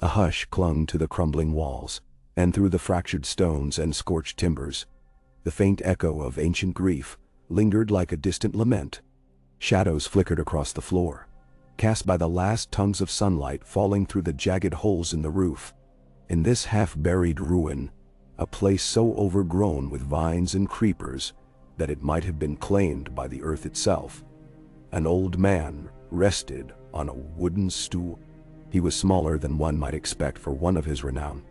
A hush clung to the crumbling walls, and through the fractured stones and scorched timbers, the faint echo of ancient grief lingered like a distant lament. Shadows flickered across the floor, cast by the last tongues of sunlight falling through the jagged holes in the roof. In this half-buried ruin, a place so overgrown with vines and creepers that it might have been claimed by the earth itself, an old man rested on a wooden stool. He was smaller than one might expect for one of his renown,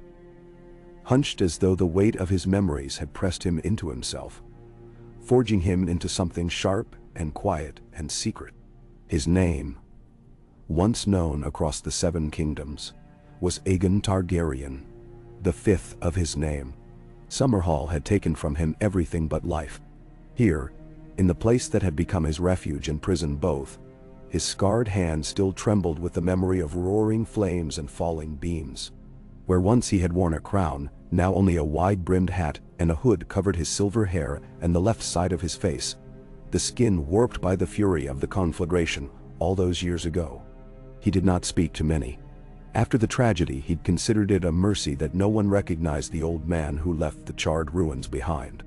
hunched as though the weight of his memories had pressed him into himself, forging him into something sharp and quiet and secret. His name, once known across the 7 kingdoms, was Aegon Targaryen, the 5th of his name. Summerhall had taken from him everything but life. Here, in the place that had become his refuge and prison both, his scarred hand still trembled with the memory of roaring flames and falling beams. Where once he had worn a crown, now only a wide-brimmed hat and a hood covered his silver hair and the left side of his face, the skin warped by the fury of the conflagration all those years ago. He did not speak to many. After the tragedy, he'd considered it a mercy that no one recognized the old man who left the charred ruins behind.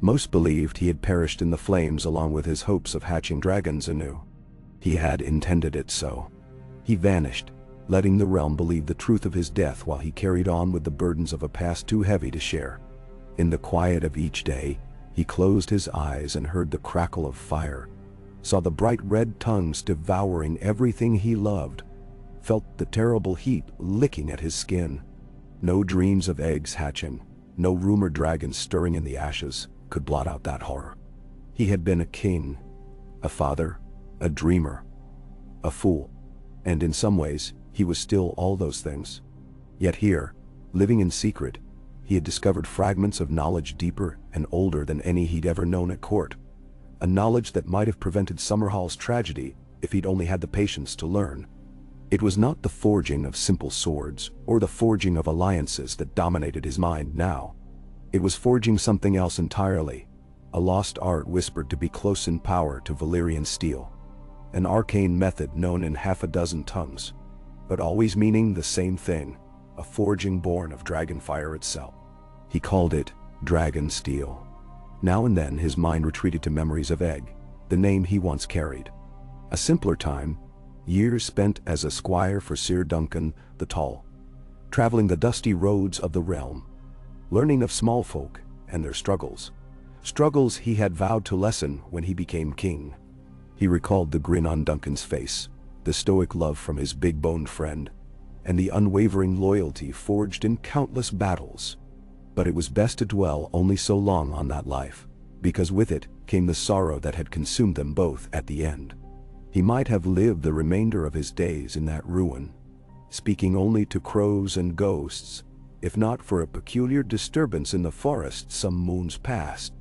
Most believed he had perished in the flames along with his hopes of hatching dragons anew. He had intended it so. He vanished, letting the realm believe the truth of his death while he carried on with the burdens of a past too heavy to share. In the quiet of each day, he closed his eyes and heard the crackle of fire, saw the bright red tongues devouring everything he loved, felt the terrible heat licking at his skin. No dreams of eggs hatching, no rumored dragons stirring in the ashes could blot out that horror. He had been a king, a father, a dreamer, a fool, and in some ways, he was still all those things. Yet here, living in secret, he had discovered fragments of knowledge deeper and older than any he'd ever known at court. A knowledge that might have prevented Summerhall's tragedy if he'd only had the patience to learn. It was not the forging of simple swords or the forging of alliances that dominated his mind now. It was forging something else entirely, a lost art whispered to be close in power to Valyrian steel. An arcane method known in half a dozen tongues, but always meaning the same thing, a forging born of dragonfire itself. He called it dragon steel. Now and then his mind retreated to memories of Egg, the name he once carried. A simpler time, years spent as a squire for Sir Duncan the Tall, traveling the dusty roads of the realm, learning of small folk and their struggles he had vowed to lessen when he became king. He recalled the grin on Duncan's face, the stoic love from his big-boned friend, and the unwavering loyalty forged in countless battles. But it was best to dwell only so long on that life, because with it came the sorrow that had consumed them both at the end. He might have lived the remainder of his days in that ruin, speaking only to crows and ghosts, if not for a peculiar disturbance in the forest some moons past.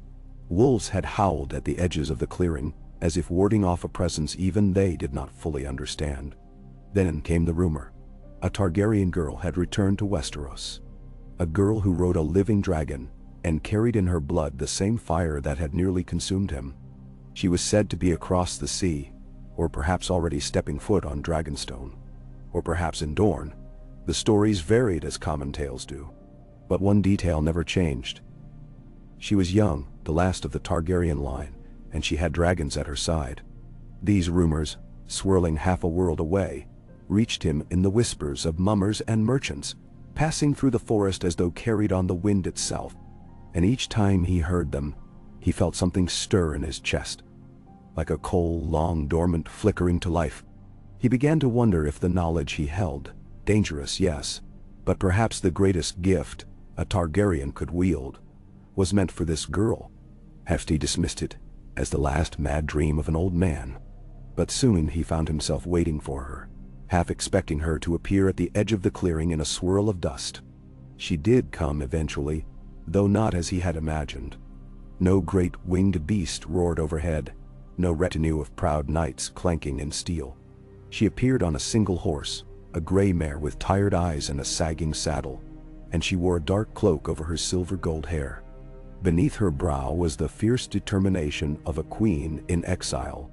Wolves had howled at the edges of the clearing, as if warding off a presence even they did not fully understand. Then came the rumor. A Targaryen girl had returned to Westeros. A girl who rode a living dragon and carried in her blood the same fire that had nearly consumed him. She was said to be across the sea, or perhaps already stepping foot on Dragonstone, or perhaps in Dorne. The stories varied as common tales do, but one detail never changed. She was young, the last of the Targaryen line, and she had dragons at her side. These rumors, swirling half a world away, reached him in the whispers of mummers and merchants, passing through the forest as though carried on the wind itself. And each time he heard them, he felt something stir in his chest, like a coal long dormant flickering to life. He began to wonder if the knowledge he held, dangerous yes, but perhaps the greatest gift a Targaryen could wield, was meant for this girl. Hefty dismissed it as the last mad dream of an old man. But soon he found himself waiting for her, half expecting her to appear at the edge of the clearing in a swirl of dust. She did come eventually, though not as he had imagined. No great winged beast roared overhead, no retinue of proud knights clanking in steel. She appeared on a single horse, a gray mare with tired eyes and a sagging saddle, and she wore a dark cloak over her silver gold hair. Beneath her brow was the fierce determination of a queen in exile,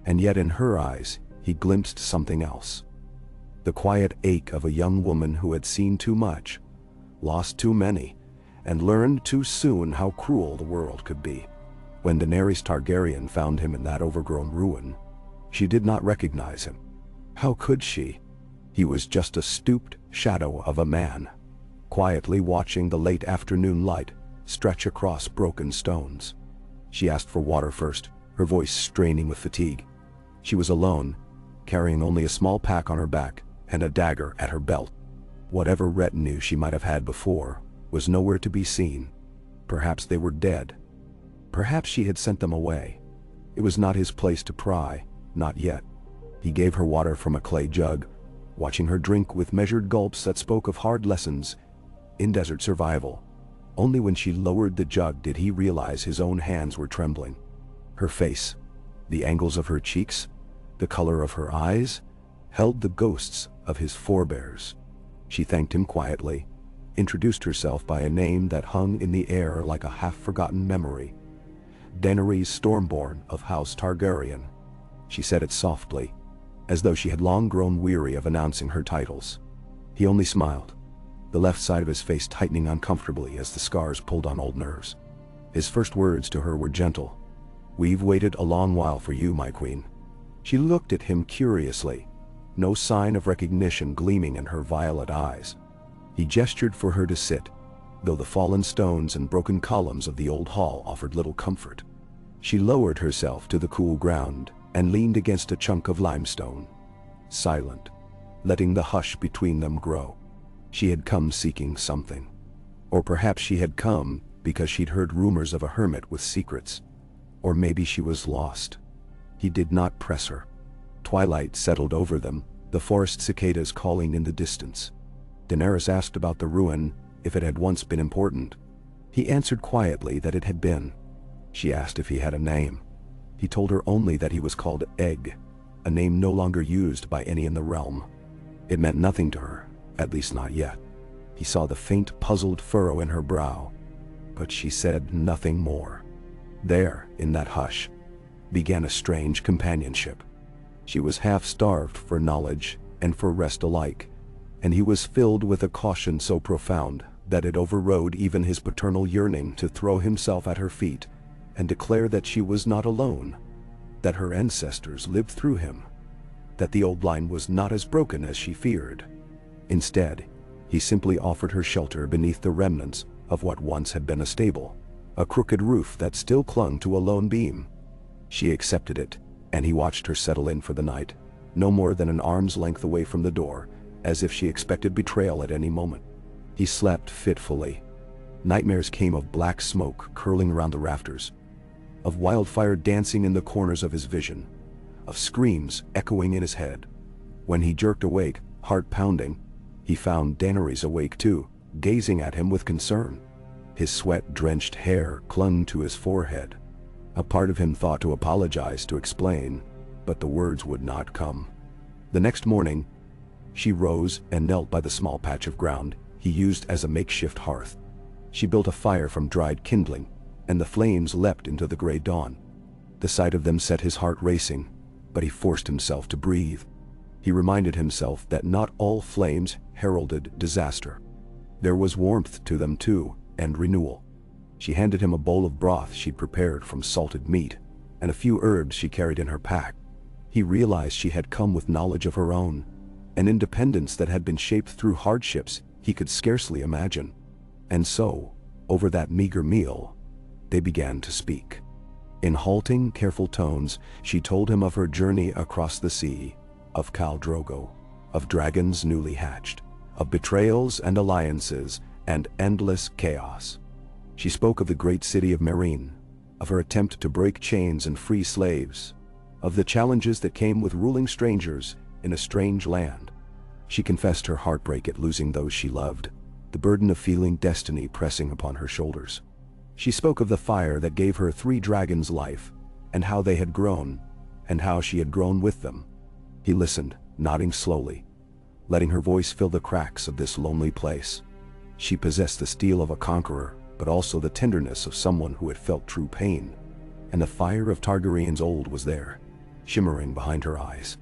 and yet in her eyes he glimpsed something else. the quiet ache of a young woman who had seen too much, lost too many, and learned too soon how cruel the world could be. When Daenerys Targaryen found him in that overgrown ruin, she did not recognize him. How could she? He was just a stooped shadow of a man, quietly watching the late afternoon light stretch across broken stones. She asked for water first, her voice straining with fatigue. She was alone, carrying only a small pack on her back and a dagger at her belt. Whatever retinue she might have had before was nowhere to be seen. Perhaps they were dead. Perhaps she had sent them away. It was not his place to pry, not yet. He gave her water from a clay jug, watching her drink with measured gulps that spoke of hard lessons in desert survival. Only when she lowered the jug did he realize his own hands were trembling. Her face, the angles of her cheeks, the color of her eyes, held the ghosts of his forebears. She thanked him quietly, introduced herself by a name that hung in the air like a half-forgotten memory. Daenerys Stormborn of House Targaryen. She said it softly, as though she had long grown weary of announcing her titles. He only smiled, the left side of his face tightening uncomfortably as the scars pulled on old nerves. His first words to her were gentle. "We've waited a long while for you, my queen." She looked at him curiously, no sign of recognition gleaming in her violet eyes. He gestured for her to sit, though the fallen stones and broken columns of the old hall offered little comfort. She lowered herself to the cool ground and leaned against a chunk of limestone, silent, letting the hush between them grow. She had come seeking something. Or perhaps she had come because she'd heard rumors of a hermit with secrets. Or maybe she was lost. He did not press her. Twilight settled over them, the forest cicadas calling in the distance. Daenerys asked about the ruin, if it had once been important. He answered quietly that it had been. She asked if he had a name. He told her only that he was called Egg, a name no longer used by any in the realm. It meant nothing to her, at least not yet. He saw the faint, puzzled furrow in her brow, but she said nothing more. There, in that hush, began a strange companionship. She was half-starved for knowledge and for rest alike, and he was filled with a caution so profound that it overrode even his paternal yearning to throw himself at her feet and declare that she was not alone, that her ancestors lived through him, that the old line was not as broken as she feared. Instead, he simply offered her shelter beneath the remnants of what once had been a stable, a crooked roof that still clung to a lone beam. She accepted it, and he watched her settle in for the night, no more than an arm's length away from the door, as if she expected betrayal at any moment. He slept fitfully. Nightmares came of black smoke curling around the rafters, of wildfire dancing in the corners of his vision, of screams echoing in his head. When he jerked awake, heart pounding, he found Daenerys awake too, gazing at him with concern. His sweat-drenched hair clung to his forehead. A part of him thought to apologize, to explain, but the words would not come. The next morning, she rose and knelt by the small patch of ground he used as a makeshift hearth. She built a fire from dried kindling, and the flames leapt into the gray dawn. The sight of them set his heart racing, but he forced himself to breathe. He reminded himself that not all flames heralded disaster. There was warmth to them too, and renewal. She handed him a bowl of broth she'd prepared from salted meat, and a few herbs she carried in her pack. He realized she had come with knowledge of her own, an independence that had been shaped through hardships he could scarcely imagine. And so, over that meager meal, they began to speak. In halting, careful tones, she told him of her journey across the sea, of Khal Drogo, of dragons newly hatched, of betrayals and alliances, and endless chaos. She spoke of the great city of Meereen, of her attempt to break chains and free slaves, of the challenges that came with ruling strangers in a strange land. She confessed her heartbreak at losing those she loved, the burden of feeling destiny pressing upon her shoulders. She spoke of the fire that gave her 3 dragons life, and how they had grown, and how she had grown with them. He listened, nodding slowly, letting her voice fill the cracks of this lonely place. She possessed the steel of a conqueror, but also the tenderness of someone who had felt true pain, and the fire of Targaryen's old was there, shimmering behind her eyes.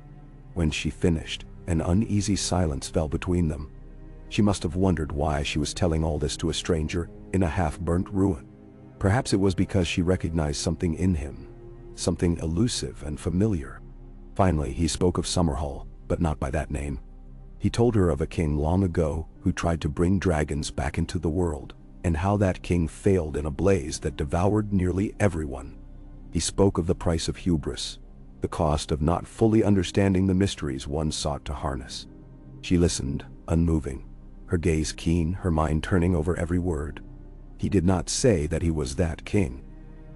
When she finished, An uneasy silence fell between them. She must have wondered why she was telling all this to a stranger in a half-burnt ruin. Perhaps it was because she recognized something in him, something elusive and familiar. Finally, he spoke of Summerhall, but not by that name. He told her of a king long ago who tried to bring dragons back into the world, and how that king failed in a blaze that devoured nearly everyone. He spoke of the price of hubris, the cost of not fully understanding the mysteries one sought to harness. She listened, unmoving, her gaze keen, her mind turning over every word. He did not say that he was that king,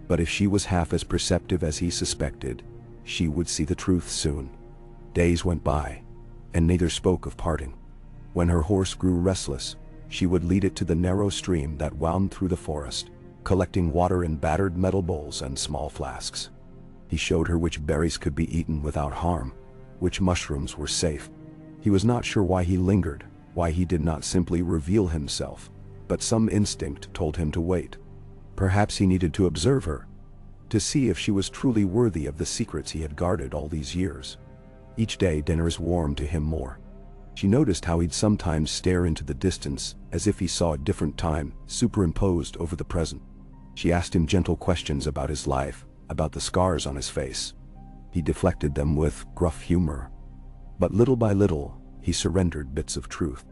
but if she was half as perceptive as he suspected, she would see the truth soon. Days went by, and neither spoke of parting. When her horse grew restless, she would lead it to the narrow stream that wound through the forest, collecting water in battered metal bowls and small flasks. He showed her which berries could be eaten without harm, which mushrooms were safe. He was not sure why he lingered, why he did not simply reveal himself, but some instinct told him to wait. Perhaps he needed to observe her, to see if she was truly worthy of the secrets he had guarded all these years. Each day Daenerys warmed to him more. She noticed how he'd sometimes stare into the distance, as if he saw a different time superimposed over the present. She asked him gentle questions about his life, about the scars on his face. He deflected them with gruff humor. But little by little, he surrendered bits of truth.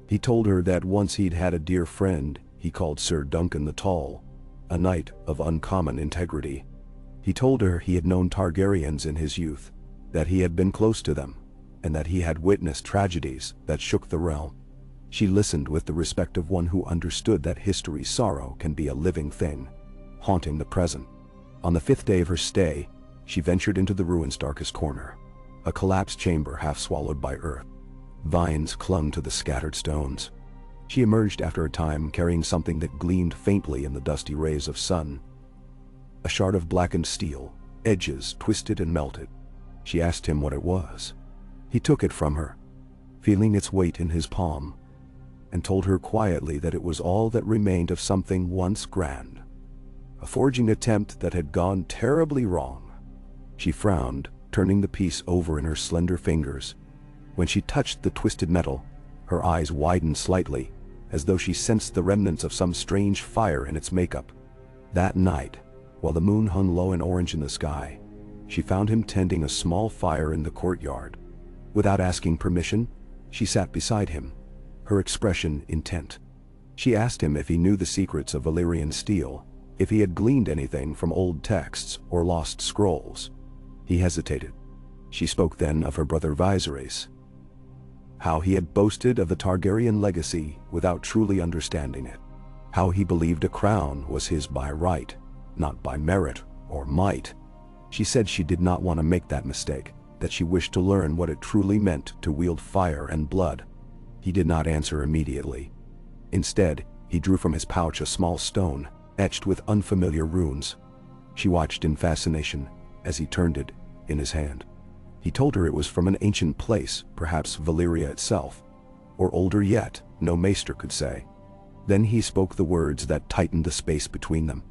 He told her that once he'd had a dear friend he called Sir Duncan the Tall, a knight of uncommon integrity. He told her he had known Targaryens in his youth, that he had been close to them, and that he had witnessed tragedies that shook the realm. She listened with the respect of one who understood that history's sorrow can be a living thing, haunting the present. On the 5th day of her stay, she ventured into the ruin's darkest corner, a collapsed chamber half swallowed by earth. Vines clung to the scattered stones. She emerged after a time carrying something that gleamed faintly in the dusty rays of sun. A shard of blackened steel, edges twisted and melted. She asked him what it was. He took it from her, feeling its weight in his palm, and told her quietly that it was all that remained of something once grand. A forging attempt that had gone terribly wrong. She frowned, turning the piece over in her slender fingers. When she touched the twisted metal, her eyes widened slightly, as though she sensed the remnants of some strange fire in its makeup. That night, while the moon hung low and orange in the sky, she found him tending a small fire in the courtyard. Without asking permission, she sat beside him, her expression intent. She asked him if he knew the secrets of Valyrian steel, if he had gleaned anything from old texts or lost scrolls. He hesitated. She spoke then of her brother Viserys, how he had boasted of the Targaryen legacy without truly understanding it, how he believed a crown was his by right, not by merit or might. She said she did not want to make that mistake, that she wished to learn what it truly meant to wield fire and blood. He did not answer immediately. Instead, he drew from his pouch a small stone, etched with unfamiliar runes. She watched in fascination as he turned it in his hand. He told her it was from an ancient place, perhaps Valyria itself, or older yet, no maester could say. Then he spoke the words that tightened the space between them.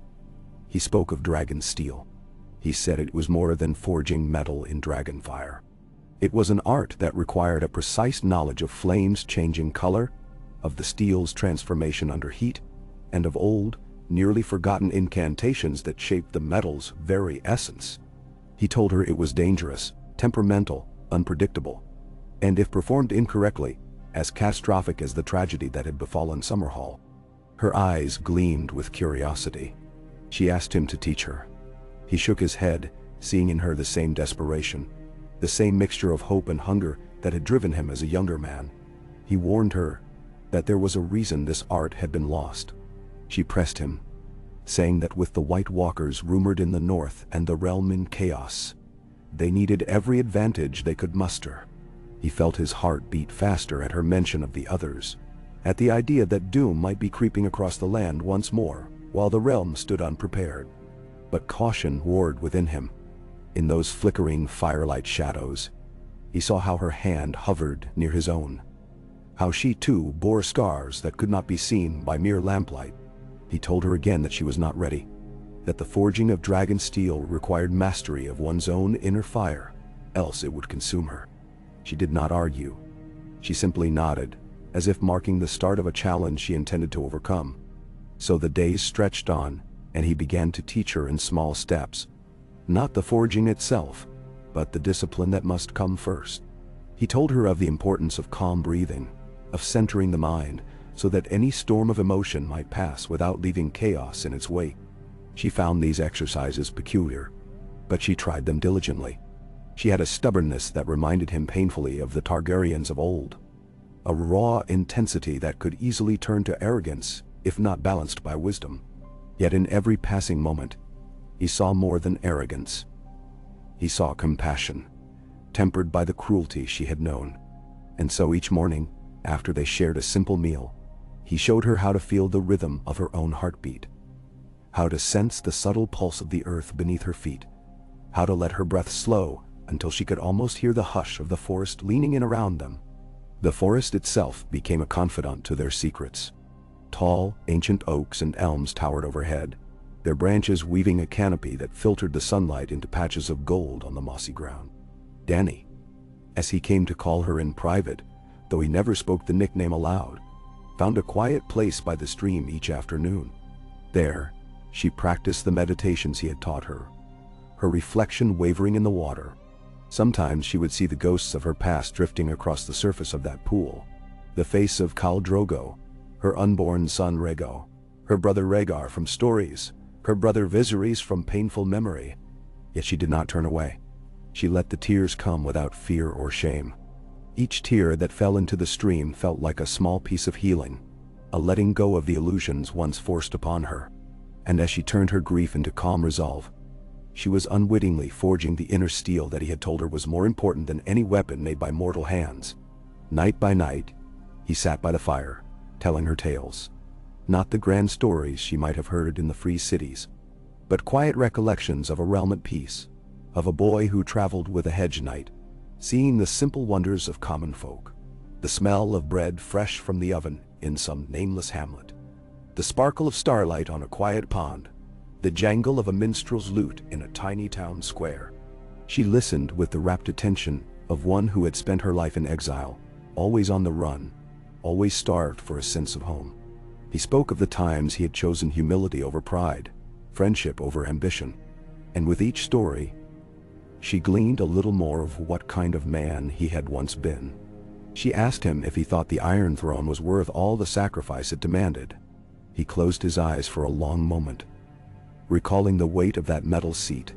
He spoke of dragon steel. He said it was more than forging metal in dragon fire. It was an art that required a precise knowledge of flames changing color, of the steel's transformation under heat, and of old, nearly forgotten incantations that shaped the metal's very essence. He told her it was dangerous, temperamental, unpredictable, and if performed incorrectly, as catastrophic as the tragedy that had befallen Summerhall. Her eyes gleamed with curiosity. She asked him to teach her. He shook his head, seeing in her the same desperation, the same mixture of hope and hunger that had driven him as a younger man. He warned her that there was a reason this art had been lost. She pressed him, saying that with the White Walkers rumored in the north and the realm in chaos, they needed every advantage they could muster. He felt his heart beat faster at her mention of the others, at the idea that doom might be creeping across the land once more, while the realm stood unprepared. But caution warred within him. In those flickering firelight shadows, he saw how her hand hovered near his own, how she too bore scars that could not be seen by mere lamplight. He told her again that she was not ready, that the forging of dragon steel required mastery of one's own inner fire, else it would consume her. She did not argue. She simply nodded, as if marking the start of a challenge she intended to overcome. So the days stretched on, and he began to teach her in small steps. Not the forging itself, but the discipline that must come first. He told her of the importance of calm breathing, of centering the mind, so that any storm of emotion might pass without leaving chaos in its wake. She found these exercises peculiar, but she tried them diligently. She had a stubbornness that reminded him painfully of the Targaryens of old. A raw intensity that could easily turn to arrogance if not balanced by wisdom. Yet in every passing moment, he saw more than arrogance. He saw compassion, tempered by the cruelty she had known. And so each morning, after they shared a simple meal, he showed her how to feel the rhythm of her own heartbeat, how to sense the subtle pulse of the earth beneath her feet, how to let her breath slow until she could almost hear the hush of the forest leaning in around them. The forest itself became a confidant to their secrets. Tall, ancient oaks and elms towered overhead, their branches weaving a canopy that filtered the sunlight into patches of gold on the mossy ground. Dany, as he came to call her in private, though he never spoke the nickname aloud, found a quiet place by the stream each afternoon. There, she practiced the meditations he had taught her, her reflection wavering in the water. Sometimes she would see the ghosts of her past drifting across the surface of that pool. The face of Khal Drogo, her unborn son Rhaego, her brother Rhaegar from stories, her brother Viserys from painful memory. Yet she did not turn away. She let the tears come without fear or shame. Each tear that fell into the stream felt like a small piece of healing, a letting go of the illusions once forced upon her. And as she turned her grief into calm resolve, she was unwittingly forging the inner steel that he had told her was more important than any weapon made by mortal hands. Night by night, he sat by the fire, telling her tales. Not the grand stories she might have heard in the free cities, but quiet recollections of a realm at peace, of a boy who traveled with a hedge knight, seeing the simple wonders of common folk, the smell of bread fresh from the oven in some nameless hamlet, the sparkle of starlight on a quiet pond, the jangle of a minstrel's lute in a tiny town square. She listened with the rapt attention of one who had spent her life in exile, always on the run, always starved for a sense of home. He spoke of the times he had chosen humility over pride, friendship over ambition, and with each story, she gleaned a little more of what kind of man he had once been. She asked him if he thought the Iron Throne was worth all the sacrifice it demanded. He closed his eyes for a long moment, recalling the weight of that metal seat,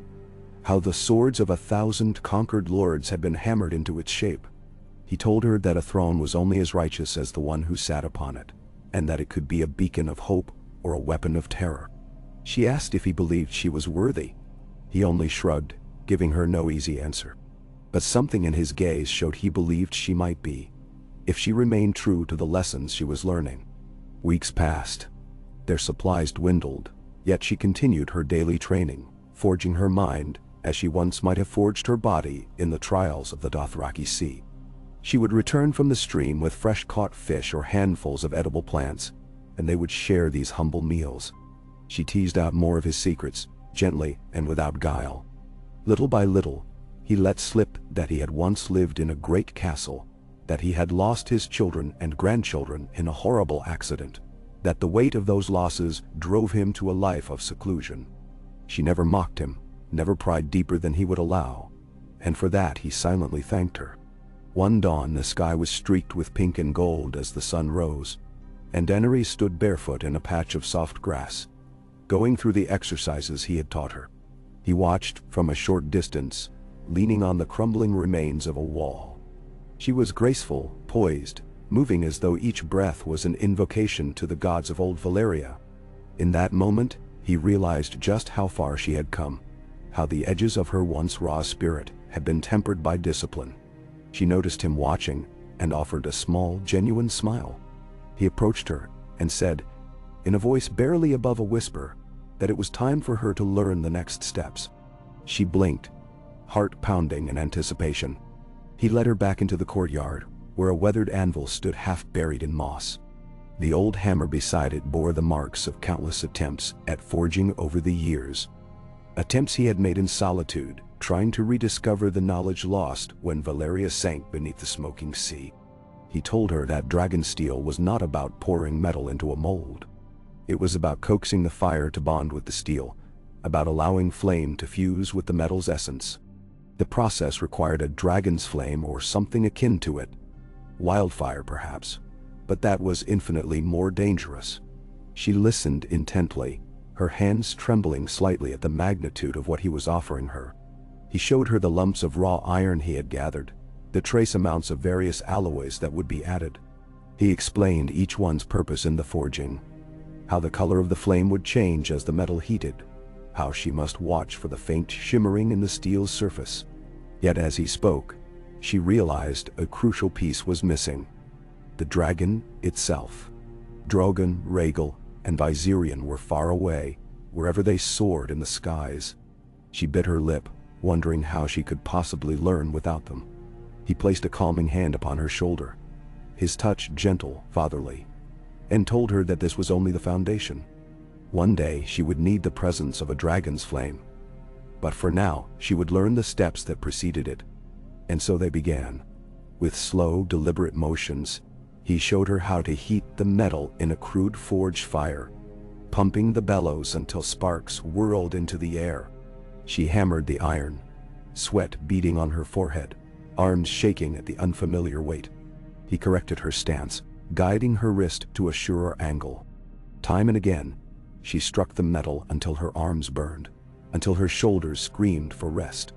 how the swords of 1,000 conquered lords had been hammered into its shape. He told her that a throne was only as righteous as the one who sat upon it, and that it could be a beacon of hope or a weapon of terror. She asked if he believed she was worthy. He only shrugged, giving her no easy answer. But something in his gaze showed he believed she might be, if she remained true to the lessons she was learning. Weeks passed. Their supplies dwindled, yet she continued her daily training, forging her mind as she once might have forged her body in the trials of the Dothraki Sea. She would return from the stream with fresh-caught fish or handfuls of edible plants, and they would share these humble meals. She teased out more of his secrets, gently and without guile. Little by little, he let slip that he had once lived in a great castle, that he had lost his children and grandchildren in a horrible accident, that the weight of those losses drove him to a life of seclusion. She never mocked him, never pried deeper than he would allow, and for that he silently thanked her. One dawn the sky was streaked with pink and gold as the sun rose, and Daenerys stood barefoot in a patch of soft grass, going through the exercises he had taught her. He watched from a short distance, leaning on the crumbling remains of a wall. She was graceful, poised, moving as though each breath was an invocation to the gods of old Valyria. In that moment, he realized just how far she had come, how the edges of her once raw spirit had been tempered by discipline. She noticed him watching and offered a small, genuine smile. He approached her and said, in a voice barely above a whisper, that it was time for her to learn the next steps. She blinked, heart pounding in anticipation. He led her back into the courtyard, where a weathered anvil stood half buried in moss. The old hammer beside it bore the marks of countless attempts at forging over the years. Attempts he had made in solitude, trying to rediscover the knowledge lost when Valyria sank beneath the smoking sea. He told her that dragon steel was not about pouring metal into a mold. It was about coaxing the fire to bond with the steel, about allowing flame to fuse with the metal's essence. The process required a dragon's flame or something akin to it. Wildfire, perhaps, but that was infinitely more dangerous. She listened intently, her hands trembling slightly at the magnitude of what he was offering her. He showed her the lumps of raw iron he had gathered, the trace amounts of various alloys that would be added. He explained each one's purpose in the forging, how the color of the flame would change as the metal heated, how she must watch for the faint shimmering in the steel's surface. Yet as he spoke, she realized a crucial piece was missing: the dragon itself. Drogon, Rhaegal, and Viserion were far away, wherever they soared in the skies. She bit her lip, wondering how she could possibly learn without them. He placed a calming hand upon her shoulder, his touch gentle, fatherly, and told her that this was only the foundation. One day she would need the presence of a dragon's flame, but for now she would learn the steps that preceded it. And so they began. With slow, deliberate motions, he showed her how to heat the metal in a crude forge fire, pumping the bellows until sparks whirled into the air. She hammered the iron, sweat beading on her forehead, arms shaking at the unfamiliar weight. He corrected her stance, guiding her wrist to a surer angle. Time and again, she struck the metal until her arms burned, until her shoulders screamed for rest.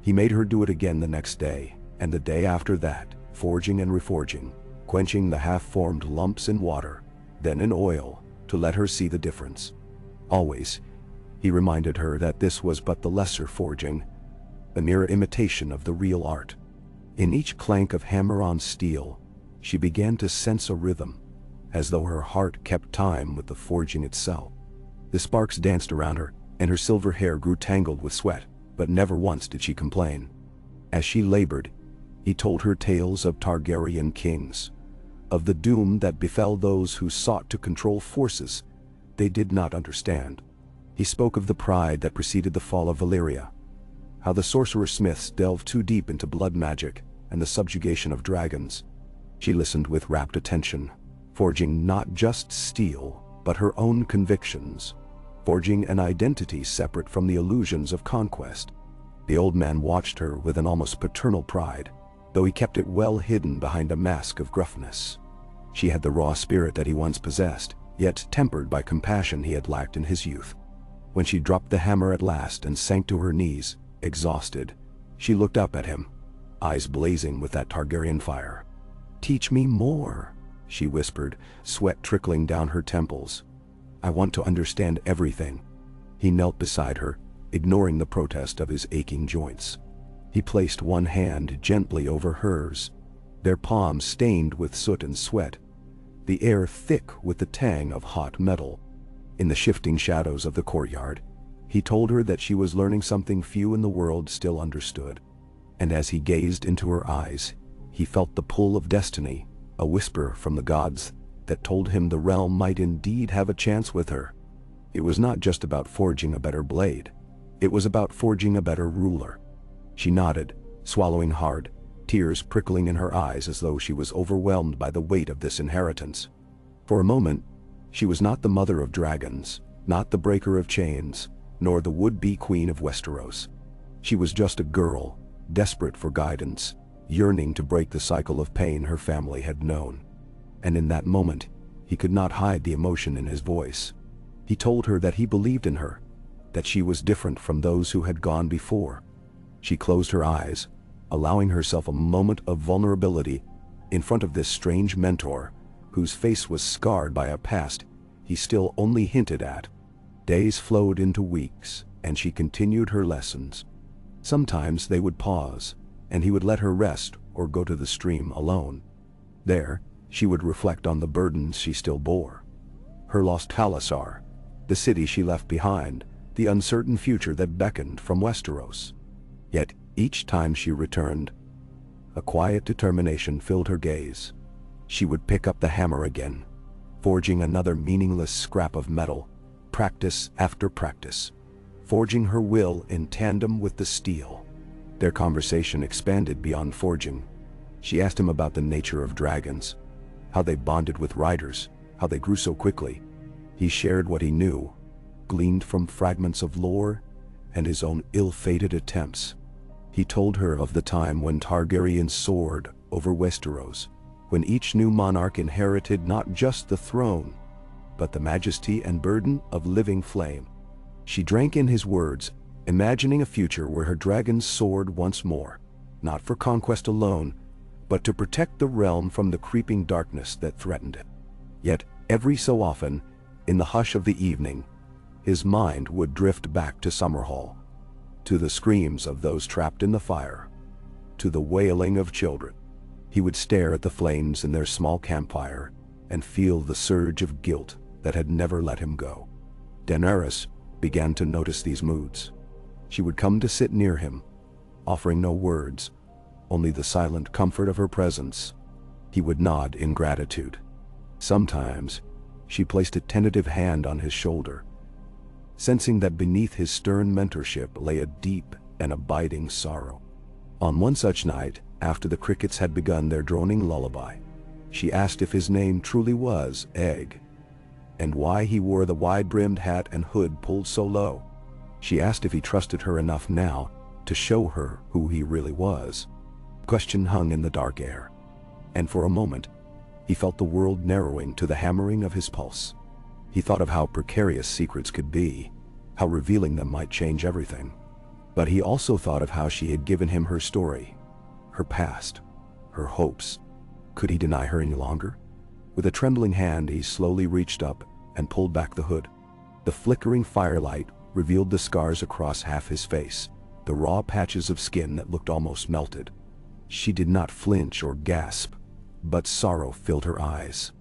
He made her do it again the next day, and the day after that, forging and reforging, quenching the half-formed lumps in water, then in oil, to let her see the difference. Always, he reminded her that this was but the lesser forging, a mere imitation of the real art. In each clank of hammer on steel, she began to sense a rhythm, as though her heart kept time with the forging itself. The sparks danced around her, and her silver hair grew tangled with sweat, but never once did she complain. As she labored, he told her tales of Targaryen kings, of the doom that befell those who sought to control forces they did not understand. He spoke of the pride that preceded the fall of Valyria, how the sorcerer smiths delved too deep into blood magic and the subjugation of dragons. She listened with rapt attention, forging not just steel, but her own convictions, forging an identity separate from the illusions of conquest. The old man watched her with an almost paternal pride, though he kept it well hidden behind a mask of gruffness. She had the raw spirit that he once possessed, yet tempered by compassion he had lacked in his youth. When she dropped the hammer at last and sank to her knees, exhausted, she looked up at him, eyes blazing with that Targaryen fire. "Teach me more," she whispered, sweat trickling down her temples. "I want to understand everything." He knelt beside her, ignoring the protest of his aching joints. He placed one hand gently over hers, their palms stained with soot and sweat, the air thick with the tang of hot metal. In the shifting shadows of the courtyard, he told her that she was learning something few in the world still understood. And as he gazed into her eyes, he felt the pull of destiny, a whisper from the gods that told him the realm might indeed have a chance with her. It was not just about forging a better blade. It was about forging a better ruler. She nodded, swallowing hard, tears prickling in her eyes as though she was overwhelmed by the weight of this inheritance. For a moment, she was not the mother of dragons, not the breaker of chains, nor the would-be queen of Westeros. She was just a girl, desperate for guidance, yearning to break the cycle of pain her family had known. And in that moment, he could not hide the emotion in his voice. He told her that he believed in her, that she was different from those who had gone before. She closed her eyes, allowing herself a moment of vulnerability in front of this strange mentor, whose face was scarred by a past he still only hinted at. Days flowed into weeks, and she continued her lessons. Sometimes they would pause, and he would let her rest or go to the stream alone. There, she would reflect on the burdens she still bore. Her lost Khalasar, the city she left behind, the uncertain future that beckoned from Westeros. Yet each time she returned, a quiet determination filled her gaze. She would pick up the hammer again, forging another meaningless scrap of metal, practice after practice, forging her will in tandem with the steel. Their conversation expanded beyond forging. She asked him about the nature of dragons, how they bonded with riders, how they grew so quickly. He shared what he knew, gleaned from fragments of lore and his own ill-fated attempts. He told her of the time when Targaryens soared over Westeros, when each new monarch inherited not just the throne, but the majesty and burden of living flame. She drank in his words, imagining a future where her dragons soared once more, not for conquest alone, but to protect the realm from the creeping darkness that threatened it. Yet, every so often, in the hush of the evening, his mind would drift back to Summerhall, to the screams of those trapped in the fire, to the wailing of children. He would stare at the flames in their small campfire and feel the surge of guilt that had never let him go. Daenerys began to notice these moods. She would come to sit near him, offering no words, only the silent comfort of her presence. He would nod in gratitude. Sometimes, she placed a tentative hand on his shoulder, sensing that beneath his stern mentorship lay a deep and abiding sorrow. On one such night, after the crickets had begun their droning lullaby, she asked if his name truly was Egg, and why he wore the wide-brimmed hat and hood pulled so low. She asked if he trusted her enough now to show her who he really was. The question hung in the dark air, and for a moment, he felt the world narrowing to the hammering of his pulse. He thought of how precarious secrets could be, how revealing them might change everything. But he also thought of how she had given him her story, her past, her hopes. Could he deny her any longer? With a trembling hand, he slowly reached up and pulled back the hood. The flickering firelight revealed the scars across half his face, the raw patches of skin that looked almost melted. She did not flinch or gasp, but sorrow filled her eyes.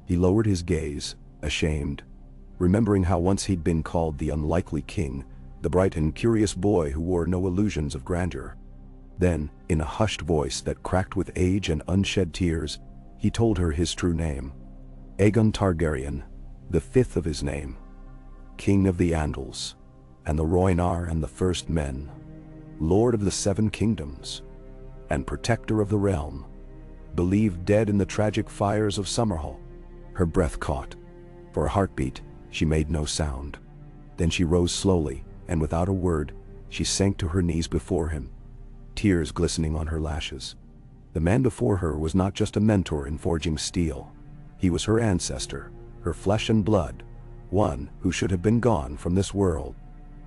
He lowered his gaze, ashamed, remembering how once he'd been called the unlikely king, the bright and curious boy who wore no illusions of grandeur. Then, in a hushed voice that cracked with age and unshed tears, he told her his true name. Aegon Targaryen, the fifth of his name, King of the Andals, and the Rhoynar and the First Men, Lord of the Seven Kingdoms, and Protector of the Realm, believed dead in the tragic fires of Summerhall. Her breath caught. For a heartbeat, she made no sound. Then she rose slowly, and without a word, she sank to her knees before him, tears glistening on her lashes. The man before her was not just a mentor in forging steel. He was her ancestor, her flesh and blood, one who should have been gone from this world.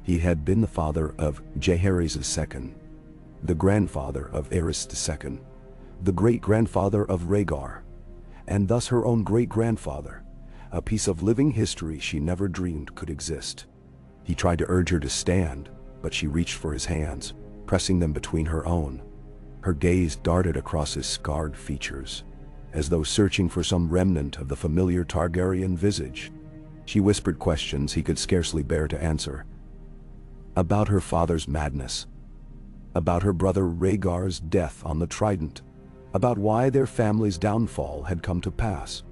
He had been the father of Jaehaerys II, the grandfather of Aerys II, the great-grandfather of Rhaegar, and thus her own great-grandfather, a piece of living history she never dreamed could exist. He tried to urge her to stand, but she reached for his hands, pressing them between her own. Her gaze darted across his scarred features, as though searching for some remnant of the familiar Targaryen visage. She whispered questions he could scarcely bear to answer. About her father's madness, about her brother Rhaegar's death on the Trident, about why their family's downfall had come to pass.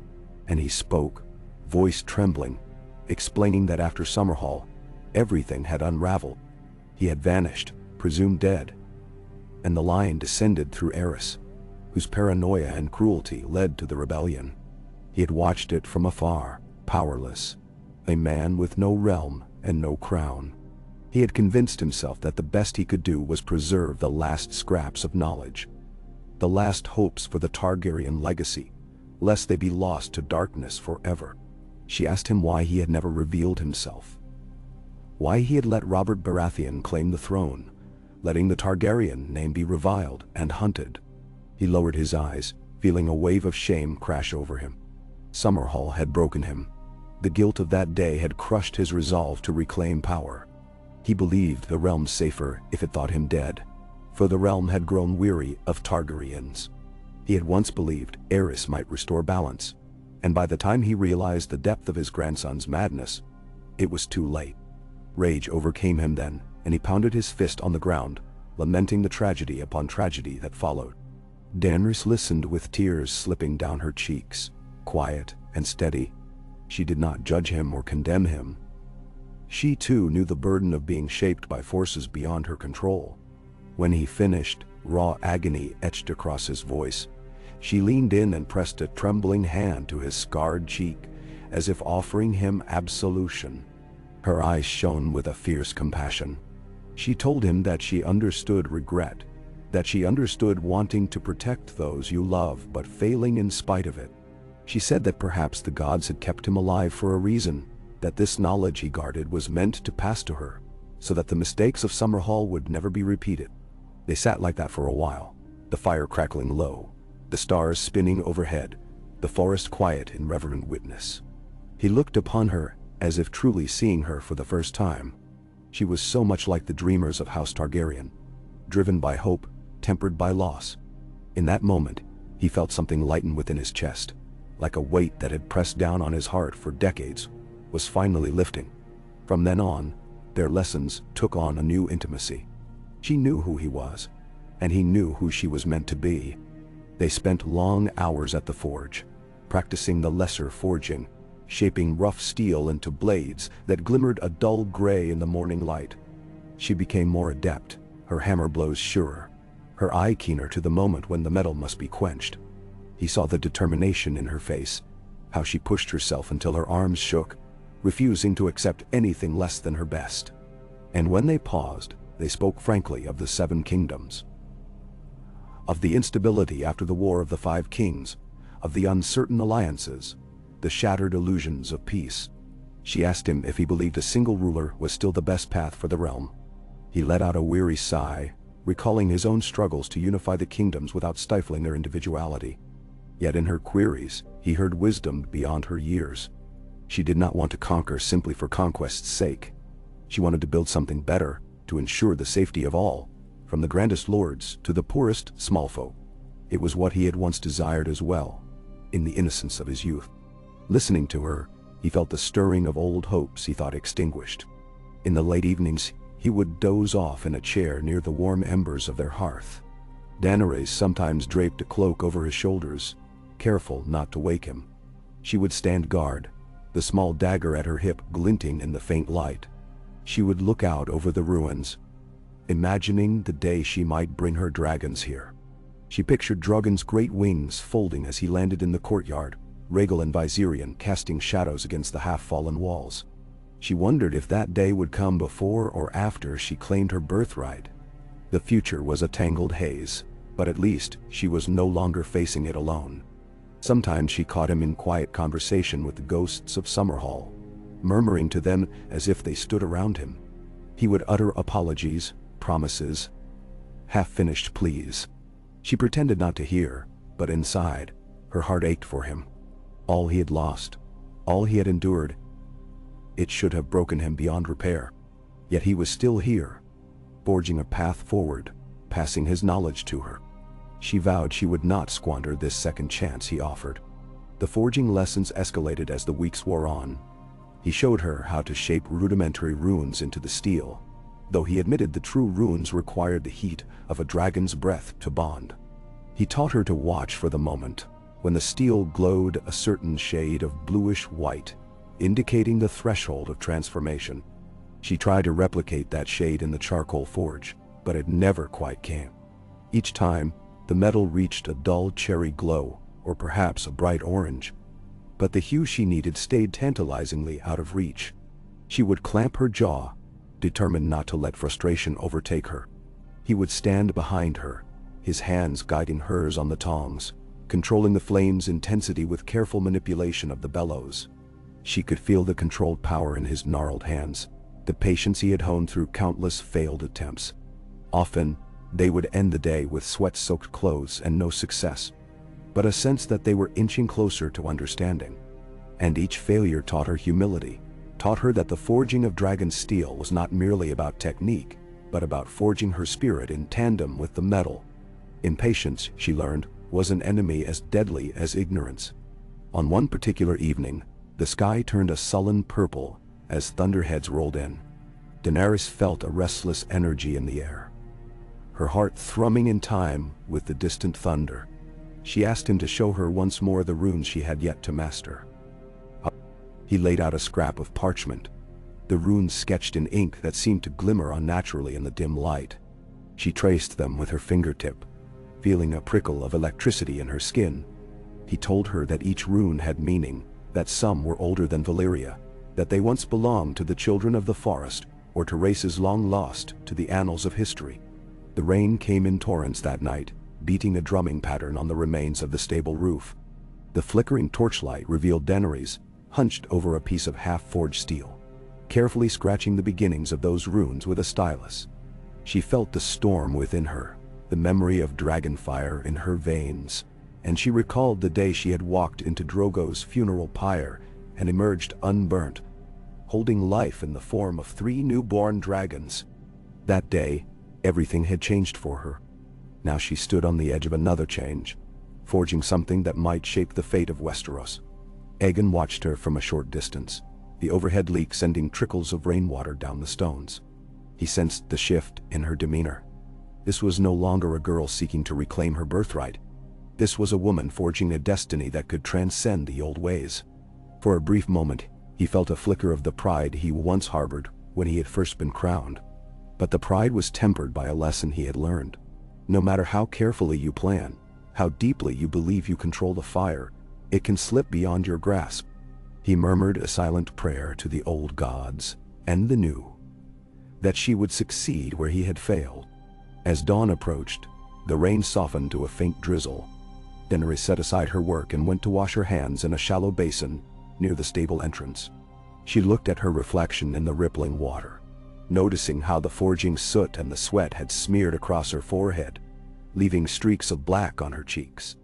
And he spoke, voice trembling, explaining that after Summerhall, everything had unraveled. He had vanished, presumed dead, and the line descended through Aerys, whose paranoia and cruelty led to the rebellion. He had watched it from afar, powerless, a man with no realm and no crown. He had convinced himself that the best he could do was preserve the last scraps of knowledge, the last hopes for the Targaryen legacy, lest they be lost to darkness forever. She asked him why he had never revealed himself, why he had let Robert Baratheon claim the throne, letting the Targaryen name be reviled and hunted. He lowered his eyes, feeling a wave of shame crash over him. Summerhall had broken him. The guilt of that day had crushed his resolve to reclaim power. He believed the realm safer if it thought him dead, for the realm had grown weary of Targaryens. He had once believed Aerys might restore balance, and by the time he realized the depth of his grandson's madness, it was too late. Rage overcame him then, and he pounded his fist on the ground, lamenting the tragedy upon tragedy that followed. Daenerys listened with tears slipping down her cheeks, quiet and steady. She did not judge him or condemn him. She too knew the burden of being shaped by forces beyond her control. When he finished, raw agony etched across his voice. She leaned in and pressed a trembling hand to his scarred cheek, as if offering him absolution. Her eyes shone with a fierce compassion. She told him that she understood regret, that she understood wanting to protect those you love but failing in spite of it. She said that perhaps the gods had kept him alive for a reason, that this knowledge he guarded was meant to pass to her, so that the mistakes of Summerhall would never be repeated. They sat like that for a while, the fire crackling low, the stars spinning overhead, the forest quiet in reverent witness. He looked upon her as if truly seeing her for the first time. She was so much like the dreamers of House Targaryen, driven by hope, tempered by loss. In that moment, he felt something lighten within his chest, like a weight that had pressed down on his heart for decades, was finally lifting. From then on, their lessons took on a new intimacy. She knew who he was, and he knew who she was meant to be. They spent long hours at the forge, practicing the lesser forging, shaping rough steel into blades that glimmered a dull gray in the morning light. She became more adept, her hammer blows surer, her eye keener to the moment when the metal must be quenched. He saw the determination in her face, how she pushed herself until her arms shook, refusing to accept anything less than her best. And when they paused, they spoke frankly of the Seven Kingdoms, of the instability after the War of the Five Kings, of the uncertain alliances, the shattered illusions of peace. She asked him if he believed a single ruler was still the best path for the realm. He let out a weary sigh, recalling his own struggles to unify the kingdoms without stifling their individuality. Yet in her queries, he heard wisdom beyond her years. She did not want to conquer simply for conquest's sake. She wanted to build something better, to ensure the safety of all, from the grandest lords to the poorest small folk. It was what he had once desired as well, in the innocence of his youth. Listening to her, he felt the stirring of old hopes he thought extinguished. In the late evenings, he would doze off in a chair near the warm embers of their hearth. Daenerys sometimes draped a cloak over his shoulders, careful not to wake him. She would stand guard, the small dagger at her hip glinting in the faint light. She would look out over the ruins, imagining the day she might bring her dragons here. She pictured Drogon's great wings folding as he landed in the courtyard, Rhaegal and Viserion casting shadows against the half-fallen walls. She wondered if that day would come before or after she claimed her birthright. The future was a tangled haze, but at least she was no longer facing it alone. Sometimes she caught him in quiet conversation with the ghosts of Summerhall, murmuring to them as if they stood around him. He would utter apologies, promises, half-finished pleas. She pretended not to hear, but inside, her heart ached for him. All he had lost, all he had endured, it should have broken him beyond repair. Yet he was still here, forging a path forward, passing his knowledge to her. She vowed she would not squander this second chance he offered. The forging lessons escalated as the weeks wore on. He showed her how to shape rudimentary runes into the steel, though he admitted the true runes required the heat of a dragon's breath to bond. He taught her to watch for the moment when the steel glowed a certain shade of bluish white, indicating the threshold of transformation. She tried to replicate that shade in the charcoal forge, but it never quite came. Each time, the metal reached a dull cherry glow, or perhaps a bright orange, but the hue she needed stayed tantalizingly out of reach. She would clamp her jaw, determined not to let frustration overtake her. He would stand behind her, his hands guiding hers on the tongs, controlling the flame's intensity with careful manipulation of the bellows. She could feel the controlled power in his gnarled hands, the patience he had honed through countless failed attempts. Often, they would end the day with sweat-soaked clothes and no success, but a sense that they were inching closer to understanding. And each failure taught her humility, taught her that the forging of dragon's steel was not merely about technique, but about forging her spirit in tandem with the metal. Impatience, she learned, was an enemy as deadly as ignorance. On one particular evening, the sky turned a sullen purple as thunderheads rolled in. Daenerys felt a restless energy in the air, her heart thrumming in time with the distant thunder. She asked him to show her once more the runes she had yet to master. He laid out a scrap of parchment, the runes sketched in ink that seemed to glimmer unnaturally in the dim light. She traced them with her fingertip, feeling a prickle of electricity in her skin. He told her that each rune had meaning, that some were older than Valyria, that they once belonged to the children of the forest, or to races long lost to the annals of history. The rain came in torrents that night, beating a drumming pattern on the remains of the stable roof. The flickering torchlight revealed Daenerys, hunched over a piece of half-forged steel, carefully scratching the beginnings of those runes with a stylus. She felt the storm within her, the memory of dragonfire in her veins, and she recalled the day she had walked into Drogo's funeral pyre and emerged unburnt, holding life in the form of 3 newborn dragons. That day, everything had changed for her. Now she stood on the edge of another change, forging something that might shape the fate of Westeros. Aegon watched her from a short distance, the overhead leak sending trickles of rainwater down the stones. He sensed the shift in her demeanor. This was no longer a girl seeking to reclaim her birthright. This was a woman forging a destiny that could transcend the old ways. For a brief moment, he felt a flicker of the pride he once harbored when he had first been crowned. But the pride was tempered by a lesson he had learned. No matter how carefully you plan, how deeply you believe you control the fire, it can slip beyond your grasp. He murmured a silent prayer to the old gods, and the new, that she would succeed where he had failed. As dawn approached, the rain softened to a faint drizzle. Daenerys set aside her work and went to wash her hands in a shallow basin near the stable entrance. She looked at her reflection in the rippling water, noticing how the forging soot and the sweat had smeared across her forehead, leaving streaks of black on her cheeks.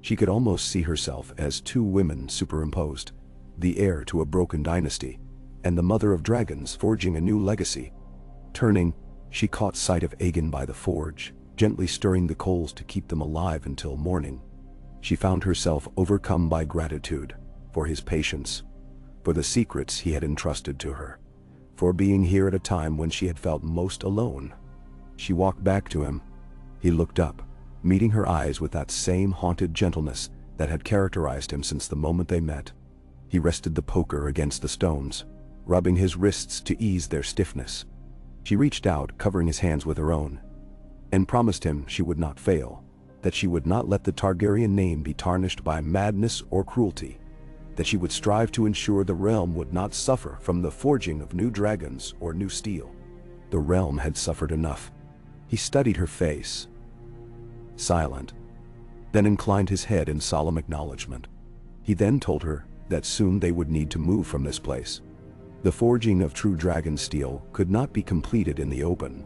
She could almost see herself as 2 women superimposed, the heir to a broken dynasty, and the mother of dragons forging a new legacy. Turning, she caught sight of Aegon by the forge, gently stirring the coals to keep them alive until morning. She found herself overcome by gratitude for his patience, for the secrets he had entrusted to her, for being here at a time when she had felt most alone. She walked back to him. He looked up, meeting her eyes with that same haunted gentleness that had characterized him since the moment they met. He rested the poker against the stones, rubbing his wrists to ease their stiffness. She reached out, covering his hands with her own, and promised him she would not fail, that she would not let the Targaryen name be tarnished by madness or cruelty, that she would strive to ensure the realm would not suffer from the forging of new dragons or new steel. The realm had suffered enough. He studied her face, silent, then inclined his head in solemn acknowledgement. He then told her that soon they would need to move from this place. The forging of true dragon steel could not be completed in the open,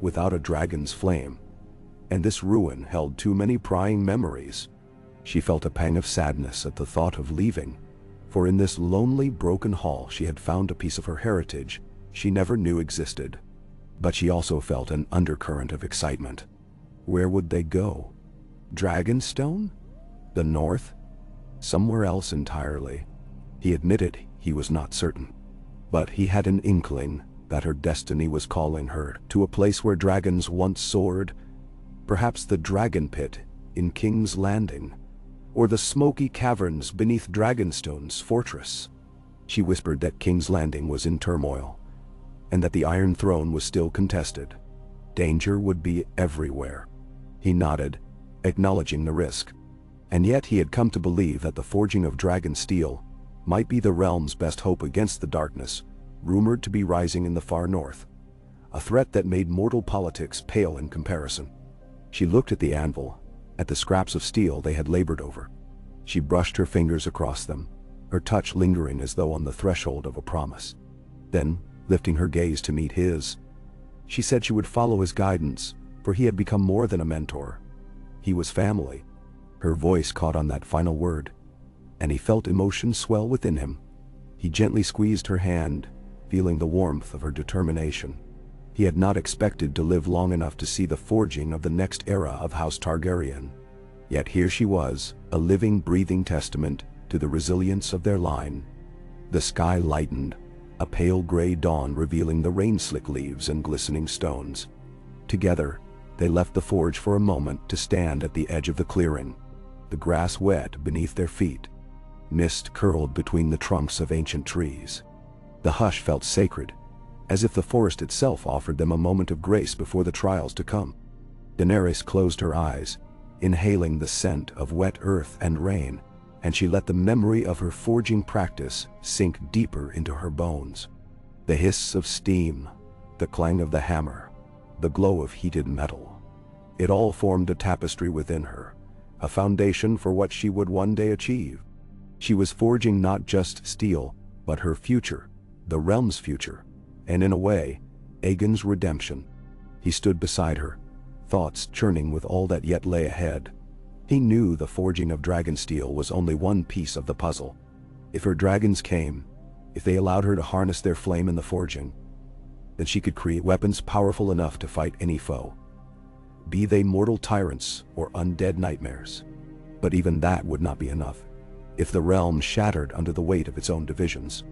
without a dragon's flame, and this ruin held too many prying memories. She felt a pang of sadness at the thought of leaving, for in this lonely, broken hall she had found a piece of her heritage she never knew existed. But she also felt an undercurrent of excitement. Where would they go? Dragonstone? The North? Somewhere else entirely. He admitted he was not certain, but he had an inkling that her destiny was calling her to a place where dragons once soared, perhaps the dragon pit in King's Landing, or the smoky caverns beneath Dragonstone's fortress. She whispered that King's Landing was in turmoil, and that the Iron Throne was still contested. Danger would be everywhere. He nodded, acknowledging the risk. And yet he had come to believe that the forging of dragon steel might be the realm's best hope against the darkness, rumored to be rising in the far north, a threat that made mortal politics pale in comparison. She looked at the anvil, at the scraps of steel they had labored over. She brushed her fingers across them, her touch lingering as though on the threshold of a promise. Then, lifting her gaze to meet his, she said she would follow his guidance, for he had become more than a mentor. He was family. Her voice caught on that final word, and he felt emotion swell within him. He gently squeezed her hand, feeling the warmth of her determination. He had not expected to live long enough to see the forging of the next era of House Targaryen. Yet here she was, a living, breathing testament to the resilience of their line. The sky lightened, a pale gray dawn revealing the rain-slick leaves and glistening stones. Together, they left the forge for a moment to stand at the edge of the clearing, the grass wet beneath their feet. Mist curled between the trunks of ancient trees. The hush felt sacred, as if the forest itself offered them a moment of grace before the trials to come. Daenerys closed her eyes, inhaling the scent of wet earth and rain, and she let the memory of her forging practice sink deeper into her bones. The hiss of steam, the clang of the hammer, the glow of heated metal. It all formed a tapestry within her, a foundation for what she would one day achieve. She was forging not just steel, but her future, the realm's future, and in a way, Aegon's redemption. He stood beside her, thoughts churning with all that yet lay ahead. He knew the forging of dragon steel was only one piece of the puzzle. If her dragons came, if they allowed her to harness their flame in the forging, then she could create weapons powerful enough to fight any foe, be they mortal tyrants or undead nightmares. But even that would not be enough. If the realm shattered under the weight of its own divisions,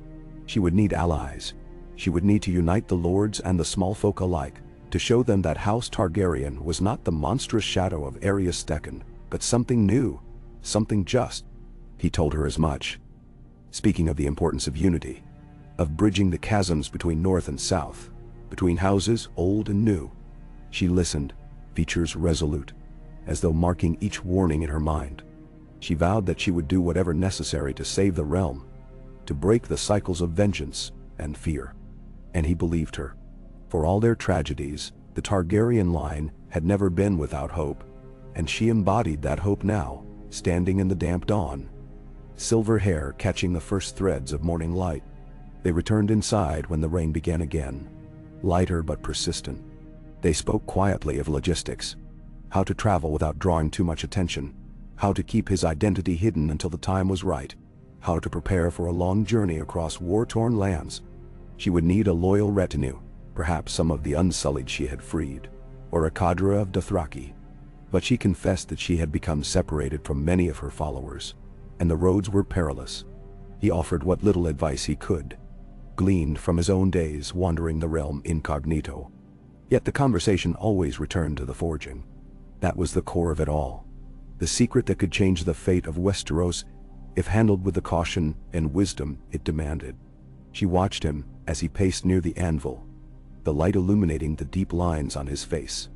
she would need allies. She would need to unite the lords and the small folk alike, to show them that House Targaryen was not the monstrous shadow of Arya Stark, but something new, something just. He told her as much, speaking of the importance of unity, of bridging the chasms between north and south, between houses old and new. She listened, features resolute, as though marking each warning in her mind. She vowed that she would do whatever necessary to save the realm, to break the cycles of vengeance and fear. And he believed her. For all their tragedies, the Targaryen line had never been without hope, and she embodied that hope now, standing in the damp dawn, silver hair catching the first threads of morning light. They returned inside when the rain began again, lighter but persistent. They spoke quietly of logistics, how to travel without drawing too much attention, how to keep his identity hidden until the time was right, how to prepare for a long journey across war-torn lands. She would need a loyal retinue, perhaps some of the unsullied she had freed, or a cadre of Dothraki. But she confessed that she had become separated from many of her followers, and the roads were perilous. He offered what little advice he could, gleaned from his own days wandering the realm incognito. Yet the conversation always returned to the forging. That was the core of it all, the secret that could change the fate of Westeros if handled with the caution and wisdom it demanded. She watched him as he paced near the anvil, the light illuminating the deep lines on his face,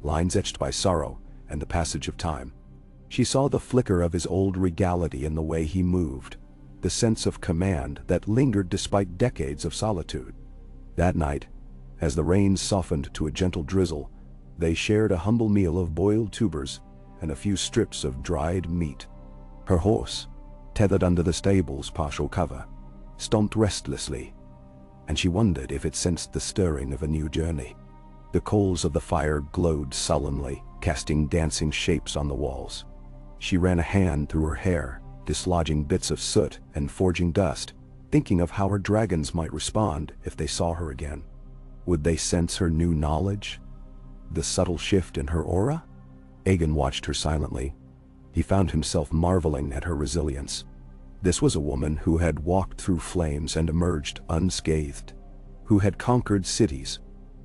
lines etched by sorrow and the passage of time. She saw the flicker of his old regality in the way he moved, the sense of command that lingered despite decades of solitude. That night, as the rain softened to a gentle drizzle, they shared a humble meal of boiled tubers and a few strips of dried meat. Her horse, tethered under the stable's partial cover, stomped restlessly, and she wondered if it sensed the stirring of a new journey. The coals of the fire glowed sullenly, casting dancing shapes on the walls. She ran a hand through her hair, dislodging bits of soot and forging dust, thinking of how her dragons might respond if they saw her again. Would they sense her new knowledge? The subtle shift in her aura? Aegon watched her silently. He found himself marveling at her resilience. This was a woman who had walked through flames and emerged unscathed, who had conquered cities,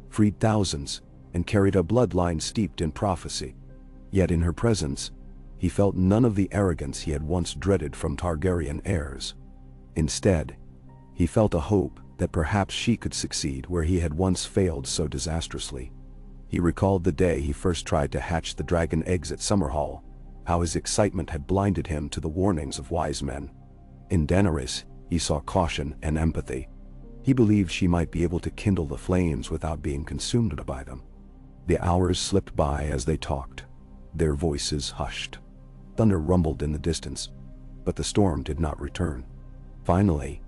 freed thousands, and carried a bloodline steeped in prophecy. Yet in her presence, he felt none of the arrogance he had once dreaded from Targaryen heirs. Instead, he felt a hope that perhaps she could succeed where he had once failed so disastrously. He recalled the day he first tried to hatch the dragon eggs at Summerhall, how his excitement had blinded him to the warnings of wise men. In Daenerys, he saw caution and empathy. He believed she might be able to kindle the flames without being consumed by them. The hours slipped by as they talked, their voices hushed. Thunder rumbled in the distance, but the storm did not return. Finally,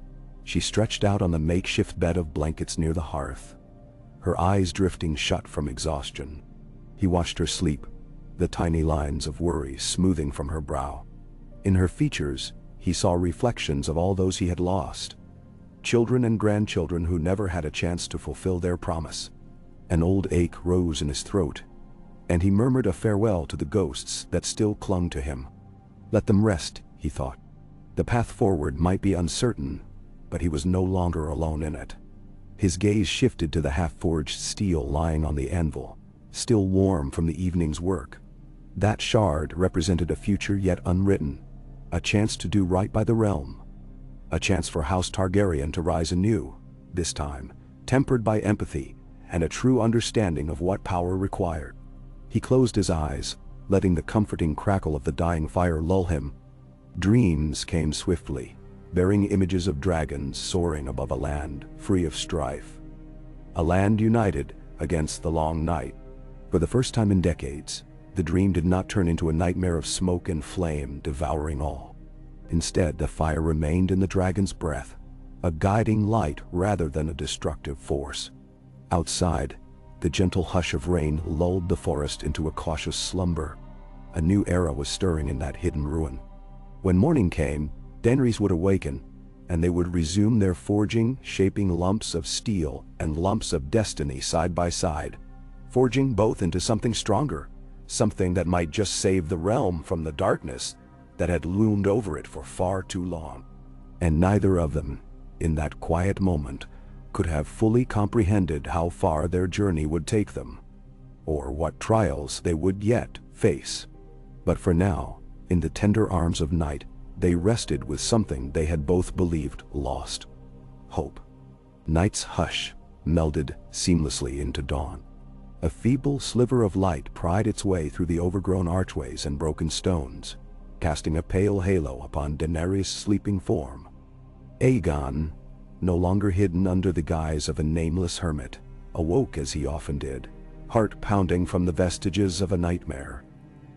she stretched out on the makeshift bed of blankets near the hearth, her eyes drifting shut from exhaustion. He watched her sleep, the tiny lines of worry smoothing from her brow. In her features, he saw reflections of all those he had lost, children and grandchildren who never had a chance to fulfill their promise. An old ache rose in his throat, and he murmured a farewell to the ghosts that still clung to him. Let them rest, he thought. The path forward might be uncertain, but he was no longer alone in it. His gaze shifted to the half-forged steel lying on the anvil, still warm from the evening's work. That shard represented a future yet unwritten, a chance to do right by the realm, a chance for House Targaryen to rise anew. this time tempered by empathy and a true understanding of what power required. He closed his eyes, letting the comforting crackle of the dying fire lull him. Dreams came swiftly, bearing images of dragons soaring above a land free of strife. A land united against the long night. For the first time in decades, the dream did not turn into a nightmare of smoke and flame devouring all. Instead, the fire remained in the dragon's breath, a guiding light rather than a destructive force. Outside, the gentle hush of rain lulled the forest into a cautious slumber. A new era was stirring in that hidden ruin. When morning came, Daenerys would awaken, and they would resume their forging, shaping lumps of steel and lumps of destiny side by side, forging both into something stronger, something that might just save the realm from the darkness that had loomed over it for far too long. And neither of them, in that quiet moment, could have fully comprehended how far their journey would take them, or what trials they would yet face. But for now, in the tender arms of night, they rested with something they had both believed lost: hope. Night's hush melded seamlessly into dawn. A feeble sliver of light pried its way through the overgrown archways and broken stones, casting a pale halo upon Daenerys' sleeping form. Aegon, no longer hidden under the guise of a nameless hermit, awoke as he often did, heart pounding from the vestiges of a nightmare.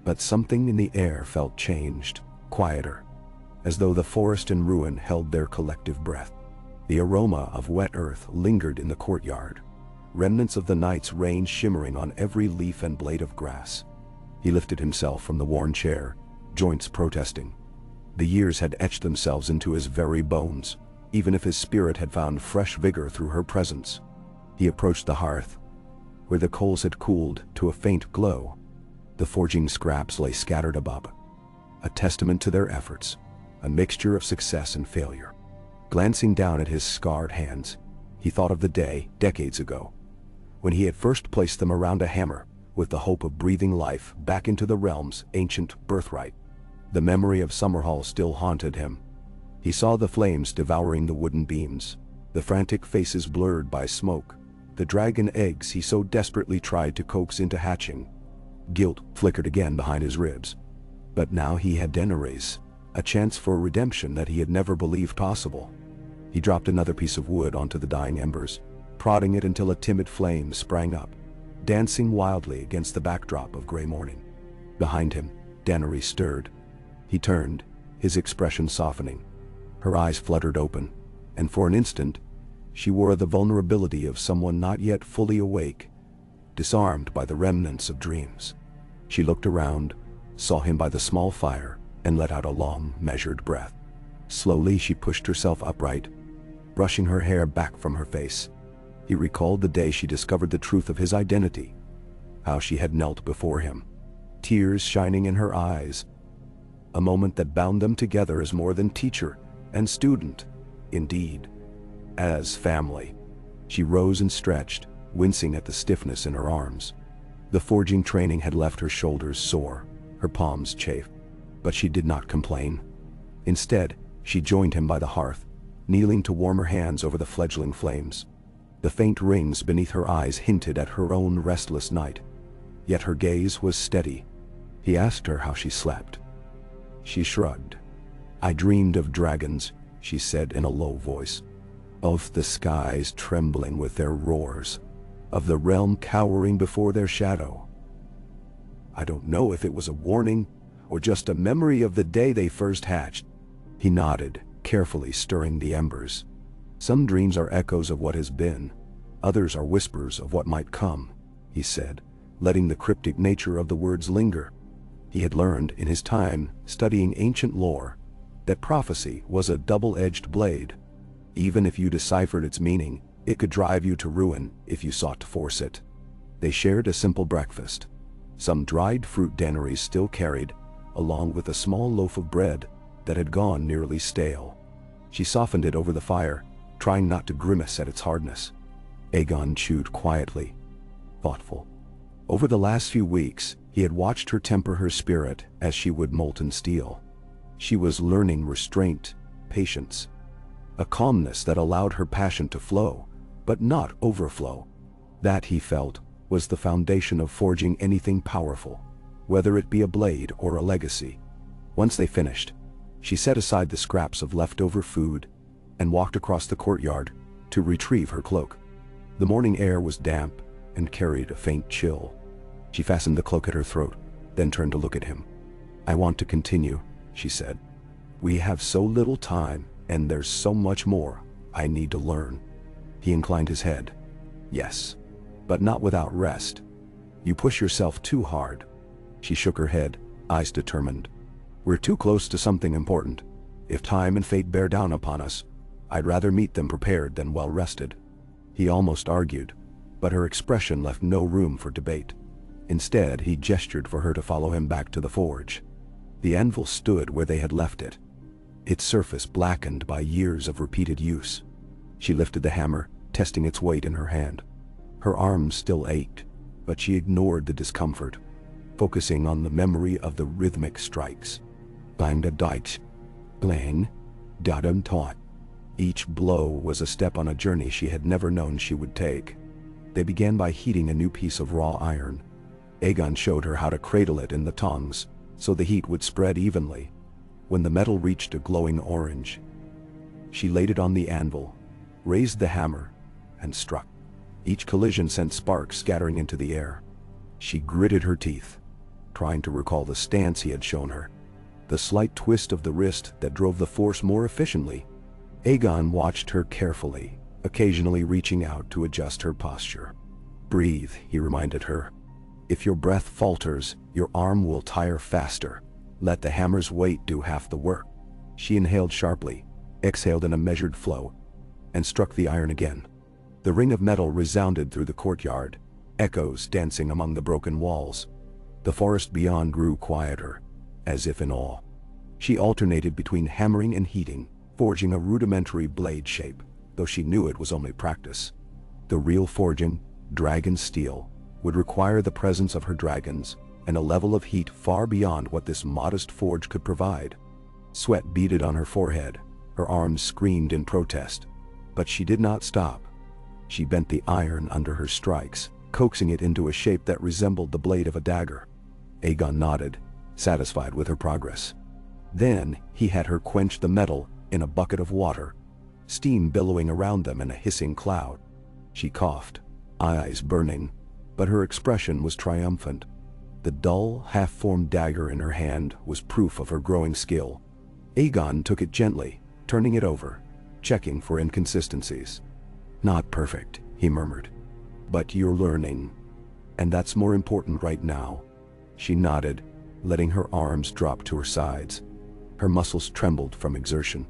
But something in the air felt changed, quieter, as though the forest in ruin held their collective breath. The aroma of wet earth lingered in the courtyard, remnants of the night's rain shimmering on every leaf and blade of grass. He lifted himself from the worn chair, joints protesting. The years had etched themselves into his very bones, even if his spirit had found fresh vigor through her presence. He approached the hearth, where the coals had cooled to a faint glow. The forging scraps lay scattered above, a testament to their efforts, a mixture of success and failure. Glancing down at his scarred hands, he thought of the day, decades ago, when he had first placed them around a hammer, with the hope of breathing life back into the realm's ancient birthright. The memory of Summerhall still haunted him. He saw the flames devouring the wooden beams, the frantic faces blurred by smoke, the dragon eggs he so desperately tried to coax into hatching. Guilt flickered again behind his ribs. But now he had Daenerys, a chance for redemption that he had never believed possible. He dropped another piece of wood onto the dying embers, prodding it until a timid flame sprang up, dancing wildly against the backdrop of gray morning. Behind him, Daenerys stirred. He turned, his expression softening. Her eyes fluttered open, and for an instant, she wore the vulnerability of someone not yet fully awake, disarmed by the remnants of dreams. She looked around, saw him by the small fire, and let out a long, measured breath. Slowly she pushed herself upright, brushing her hair back from her face. He recalled the day she discovered the truth of his identity, how she had knelt before him, tears shining in her eyes, a moment that bound them together as more than teacher and student, indeed, as family. She rose and stretched, wincing at the stiffness in her arms. The forging training had left her shoulders sore, her palms chafed, but she did not complain. Instead, she joined him by the hearth, kneeling to warm her hands over the fledgling flames. The faint rings beneath her eyes hinted at her own restless night, yet her gaze was steady. He asked her how she slept. She shrugged. "I dreamed of dragons," she said in a low voice, "of the skies trembling with their roars, of the realm cowering before their shadow. I don't know if it was a warning or just a memory of the day they first hatched." He nodded, carefully stirring the embers. "Some dreams are echoes of what has been, others are whispers of what might come," he said, letting the cryptic nature of the words linger. He had learned in his time studying ancient lore that prophecy was a double-edged blade. Even if you deciphered its meaning, it could drive you to ruin if you sought to force it. They shared a simple breakfast. Some dried fruit Daenerys still carried, along with a small loaf of bread that had gone nearly stale. She softened it over the fire, trying not to grimace at its hardness. Aegon chewed quietly, thoughtful. Over the last few weeks, he had watched her temper her spirit as she would molten steel. She was learning restraint, patience, a calmness that allowed her passion to flow, but not overflow. That, he felt, was the foundation of forging anything powerful, whether it be a blade or a legacy. Once they finished, she set aside the scraps of leftover food and walked across the courtyard to retrieve her cloak. The morning air was damp and carried a faint chill. She fastened the cloak at her throat, then turned to look at him. "I want to continue," she said. "We have so little time, and there's so much more I need to learn." He inclined his head. "Yes, but not without rest. You push yourself too hard." She shook her head, eyes determined. "We're too close to something important. If time and fate bear down upon us, I'd rather meet them prepared than well rested." He almost argued, but her expression left no room for debate. Instead, he gestured for her to follow him back to the forge. The anvil stood where they had left it, its surface blackened by years of repeated use. She lifted the hammer, testing its weight in her hand. Her arms still ached, but she ignored the discomfort, focusing on the memory of the rhythmic strikes. Bang da dikes, blang, dadum taut. Each blow was a step on a journey she had never known she would take. They began by heating a new piece of raw iron. Aegon showed her how to cradle it in the tongs, so the heat would spread evenly. When the metal reached a glowing orange, she laid it on the anvil, raised the hammer, and struck. Each collision sent sparks scattering into the air. She gritted her teeth, trying to recall the stance he had shown her, the slight twist of the wrist that drove the force more efficiently. Aegon watched her carefully, occasionally reaching out to adjust her posture. "Breathe," he reminded her. "If your breath falters, your arm will tire faster. Let the hammer's weight do half the work." She inhaled sharply, exhaled in a measured flow, and struck the iron again. The ring of metal resounded through the courtyard, echoes dancing among the broken walls. The forest beyond grew quieter, as if in awe. She alternated between hammering and heating, forging a rudimentary blade shape, though she knew it was only practice. The real forging, dragon steel, would require the presence of her dragons and a level of heat far beyond what this modest forge could provide. Sweat beaded on her forehead, her arms screamed in protest, but she did not stop. She bent the iron under her strikes, coaxing it into a shape that resembled the blade of a dagger. Aegon nodded, satisfied with her progress. Then he had her quench the metal in a bucket of water, steam billowing around them in a hissing cloud. She coughed, eyes burning, but her expression was triumphant. The dull, half-formed dagger in her hand was proof of her growing skill. Aegon took it gently, turning it over, checking for inconsistencies. "Not perfect," he murmured. "But you're learning. And that's more important right now." She nodded, letting her arms drop to her sides. Her muscles trembled from exertion.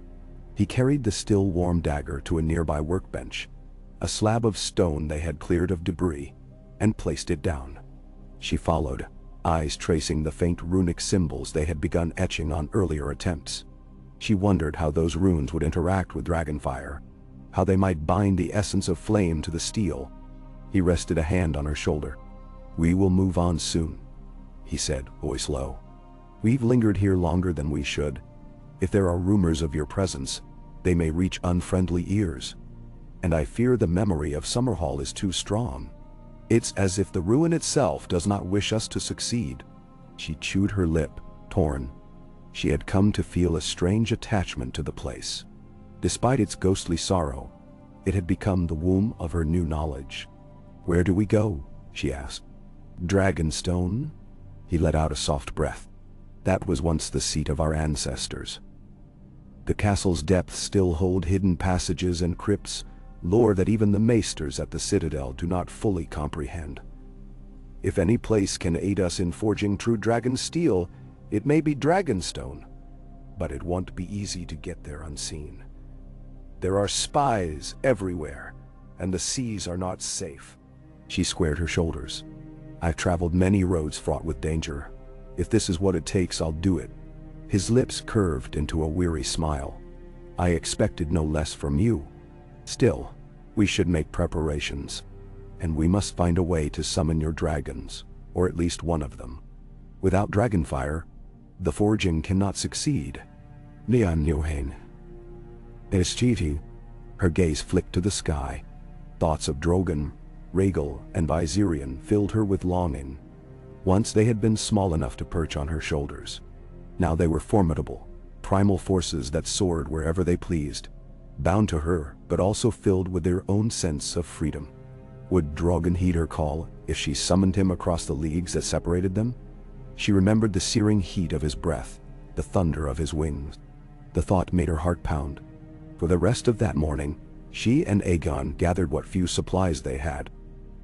He carried the still warm dagger to a nearby workbench, a slab of stone they had cleared of debris, and placed it down. She followed, eyes tracing the faint runic symbols they had begun etching on earlier attempts. She wondered how those runes would interact with dragonfire, how they might bind the essence of flame to the steel. He rested a hand on her shoulder. "We will move on soon," he said, voice low. "We've lingered here longer than we should. If there are rumors of your presence, they may reach unfriendly ears. And I fear the memory of Summerhall is too strong. It's as if the ruin itself does not wish us to succeed." She chewed her lip, torn. She had come to feel a strange attachment to the place. Despite its ghostly sorrow, it had become the womb of her new knowledge. "Where do we go?" she asked. "Dragonstone?" He let out a soft breath. "That was once the seat of our ancestors. The castle's depths still hold hidden passages and crypts, lore that even the maesters at the Citadel do not fully comprehend. If any place can aid us in forging true dragon steel, it may be Dragonstone, but it won't be easy to get there unseen. There are spies everywhere, and the seas are not safe." She squared her shoulders. "I've traveled many roads fraught with danger. If this is what it takes, I'll do it." His lips curved into a weary smile. "I expected no less from you. Still, we should make preparations, and we must find a way to summon your dragons, or at least one of them. Without dragonfire, the forging cannot succeed." Lian Nyohane. Eschiti. Her gaze flicked to the sky. Thoughts of Drogon, Rhaegal, and Viserion filled her with longing. Once they had been small enough to perch on her shoulders. Now they were formidable, primal forces that soared wherever they pleased, bound to her, but also filled with their own sense of freedom. Would Drogon heed her call if she summoned him across the leagues that separated them? She remembered the searing heat of his breath, the thunder of his wings. The thought made her heart pound. For the rest of that morning, she and Aegon gathered what few supplies they had.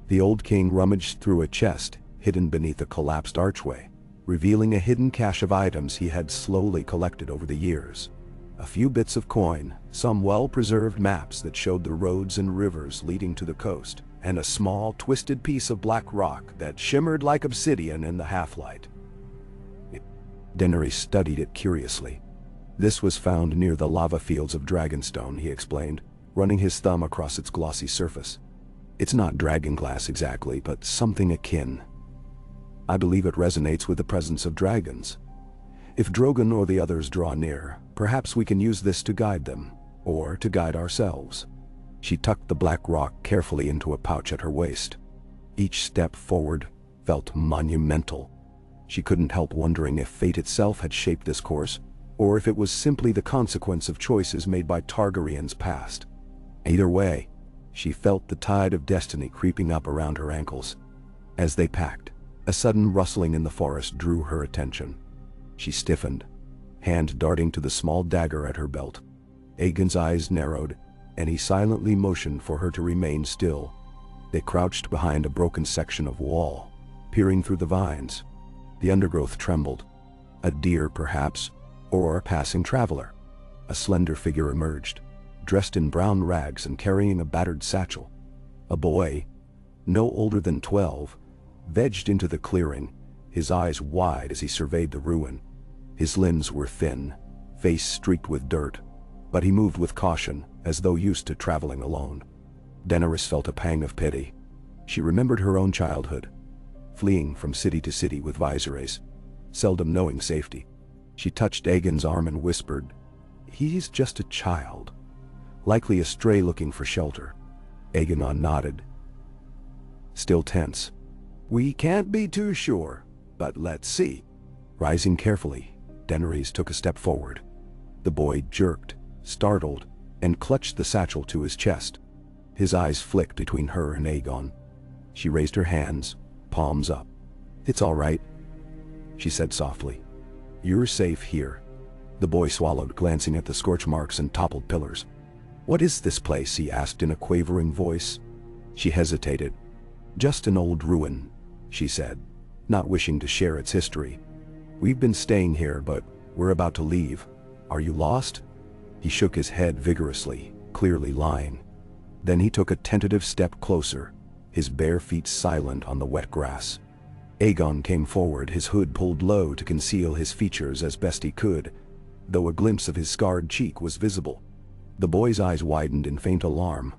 The old king rummaged through a chest hidden beneath a collapsed archway, revealing a hidden cache of items he had slowly collected over the years. A few bits of coin, some well-preserved maps that showed the roads and rivers leading to the coast, and a small, twisted piece of black rock that shimmered like obsidian in the half-light. Daenerys studied it curiously. This was found near the lava fields of Dragonstone, he explained, running his thumb across its glossy surface. It's not dragonglass exactly, but something akin. I believe it resonates with the presence of dragons. If Drogon or the others draw near, perhaps we can use this to guide them, or to guide ourselves. She tucked the black rock carefully into a pouch at her waist. Each step forward felt monumental. She couldn't help wondering if fate itself had shaped this course, or if it was simply the consequence of choices made by Targaryen's past. Either way, she felt the tide of destiny creeping up around her ankles. As they packed, a sudden rustling in the forest drew her attention. She stiffened, hand darting to the small dagger at her belt. Aegon's eyes narrowed, and he silently motioned for her to remain still. They crouched behind a broken section of wall, peering through the vines. The undergrowth trembled. A deer, perhaps, or a passing traveler. A slender figure emerged, dressed in brown rags and carrying a battered satchel. A boy, no older than 12, vegged into the clearing, his eyes wide as he surveyed the ruin. His limbs were thin, face streaked with dirt, but he moved with caution, as though used to traveling alone. Daenerys felt a pang of pity. She remembered her own childhood, fleeing from city to city with Viserys, seldom knowing safety. She touched Aegon's arm and whispered, "He's just a child, likely a stray looking for shelter." Aegon nodded, still tense. "We can't be too sure, but let's see." Rising carefully, Daenerys took a step forward. The boy jerked, startled, and clutched the satchel to his chest. His eyes flicked between her and Aegon. She raised her hands, palms up. "It's all right," she said softly. "You're safe here." The boy swallowed, glancing at the scorch marks and toppled pillars. "What is this place?" he asked in a quavering voice. She hesitated. "Just an old ruin," she said, not wishing to share its history. "We've been staying here, but we're about to leave. Are you lost?" He shook his head vigorously, clearly lying. Then he took a tentative step closer, his bare feet silent on the wet grass. Aegon came forward, his hood pulled low to conceal his features as best he could, though a glimpse of his scarred cheek was visible. The boy's eyes widened in faint alarm,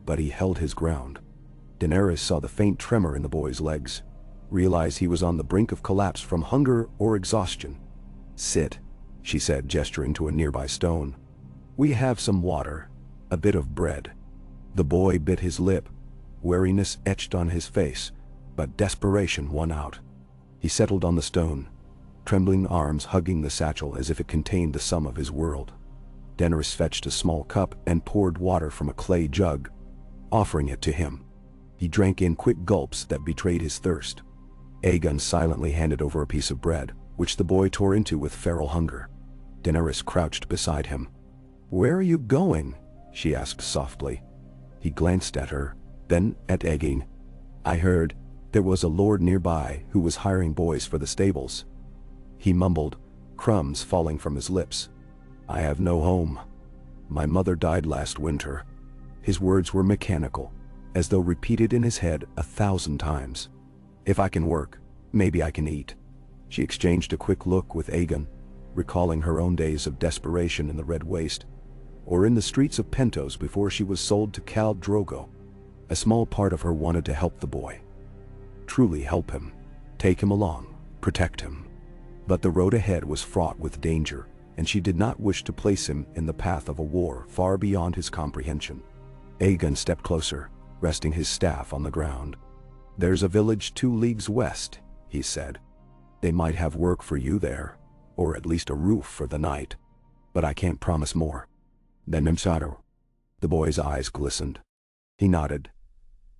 but he held his ground. Daenerys saw the faint tremor in the boy's legs, realized he was on the brink of collapse from hunger or exhaustion. "Sit," she said, gesturing to a nearby stone. "We have some water, a bit of bread." The boy bit his lip, weariness etched on his face, but desperation won out. He settled on the stone, trembling arms hugging the satchel as if it contained the sum of his world. Daenerys fetched a small cup and poured water from a clay jug, offering it to him. He drank in quick gulps that betrayed his thirst. Aegon silently handed over a piece of bread, which the boy tore into with feral hunger. Daenerys crouched beside him. "Where are you going?" she asked softly. He glanced at her, then at Aegon. "I heard there was a lord nearby who was hiring boys for the stables." He mumbled, crumbs falling from his lips. "I have no home. My mother died last winter." His words were mechanical, as though repeated in his head 1,000 times. "If I can work, maybe I can eat." She exchanged a quick look with Aegon, recalling her own days of desperation in the Red Waste, or in the streets of Pentos before she was sold to Khal Drogo. A small part of her wanted to help the boy. Truly help him, take him along, protect him. But the road ahead was fraught with danger. and she did not wish to place him in the path of a war far beyond his comprehension. Aegon stepped closer, resting his staff on the ground. "There's a village 2 leagues west," he said. "They might have work for you there, or at least a roof for the night. But I can't promise more." "Then Mimsado." The boy's eyes glistened. He nodded,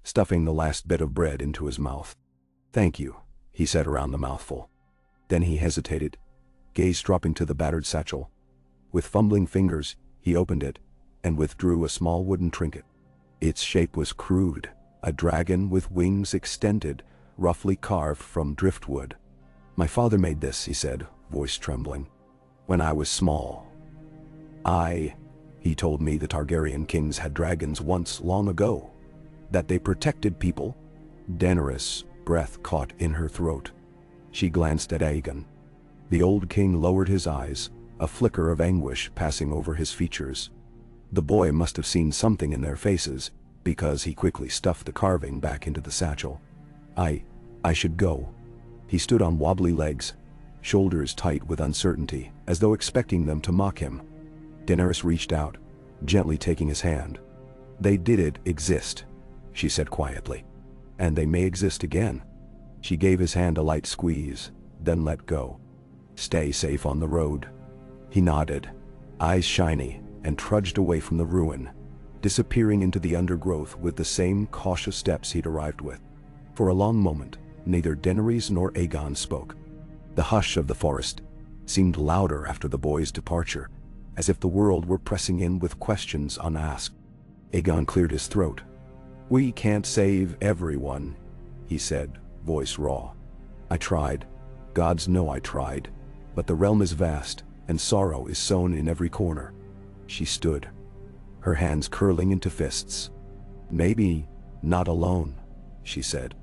stuffing the last bit of bread into his mouth. "Thank you," he said around the mouthful. Then he hesitated, gaze dropping to the battered satchel. With fumbling fingers, he opened it and withdrew a small wooden trinket. Its shape was crude, a dragon with wings extended, roughly carved from driftwood. "My father made this," he said, voice trembling, "when I was small. He told me the Targaryen kings had dragons once long ago, that they protected people." Daenerys' breath caught in her throat. She glanced at Aegon. The old king lowered his eyes, a flicker of anguish passing over his features. The boy must have seen something in their faces, because he quickly stuffed the carving back into the satchel. I should go." He stood on wobbly legs, shoulders tight with uncertainty, as though expecting them to mock him. Daenerys reached out, gently taking his hand. "They did exist," she said quietly. "And they may exist again." She gave his hand a light squeeze, then let go. "Stay safe on the road." He nodded, eyes shiny, and trudged away from the ruin, disappearing into the undergrowth with the same cautious steps he'd arrived with. For a long moment, neither Daenerys nor Aegon spoke. The hush of the forest seemed louder after the boy's departure, as if the world were pressing in with questions unasked. Aegon cleared his throat. "We can't save everyone," he said, voice raw. "I tried. Gods know I tried. But the realm is vast, and sorrow is sown in every corner." She stood, her hands curling into fists. "Maybe not alone," she said.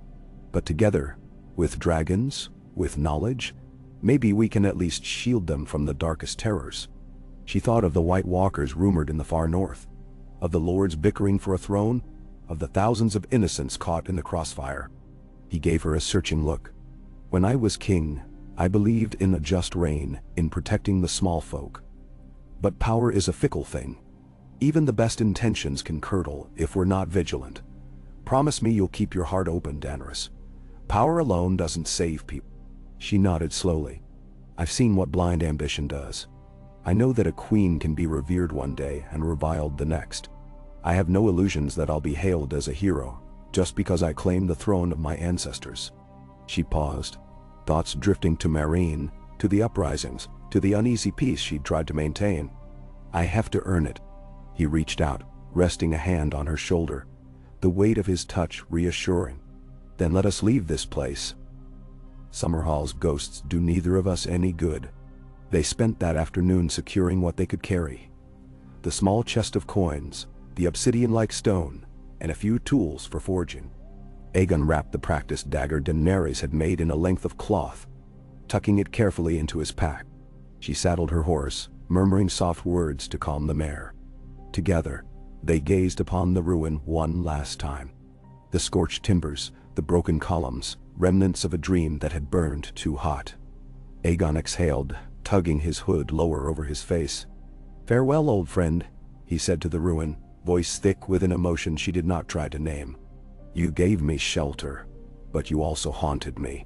"But together, with dragons, with knowledge, maybe we can at least shield them from the darkest terrors." She thought of the White Walkers rumored in the far north, of the lords bickering for a throne, of the thousands of innocents caught in the crossfire. He gave her a searching look. "When I was king, I believed in a just reign, in protecting the small folk. But power is a fickle thing. Even the best intentions can curdle if we're not vigilant. Promise me you'll keep your heart open, Daenerys. Power alone doesn't save people." She nodded slowly. "I've seen what blind ambition does. I know that a queen can be revered one day and reviled the next. I have no illusions that I'll be hailed as a hero, just because I claim the throne of my ancestors." She paused, thoughts drifting to Meereen, to the uprisings, to the uneasy peace she'd tried to maintain. "I have to earn it." He reached out, resting a hand on her shoulder, the weight of his touch reassuring. "Then let us leave this place. Summerhall's ghosts do neither of us any good." They spent that afternoon securing what they could carry. The small chest of coins, the obsidian-like stone, and a few tools for forging. Aegon wrapped the practiced dagger Daenerys had made in a length of cloth, tucking it carefully into his pack. She saddled her horse, murmuring soft words to calm the mare. Together, they gazed upon the ruin one last time. The scorched timbers, the broken columns, remnants of a dream that had burned too hot. Aegon exhaled, tugging his hood lower over his face. "Farewell, old friend," he said to the ruin, voice thick with an emotion she did not try to name. "You gave me shelter, but you also haunted me.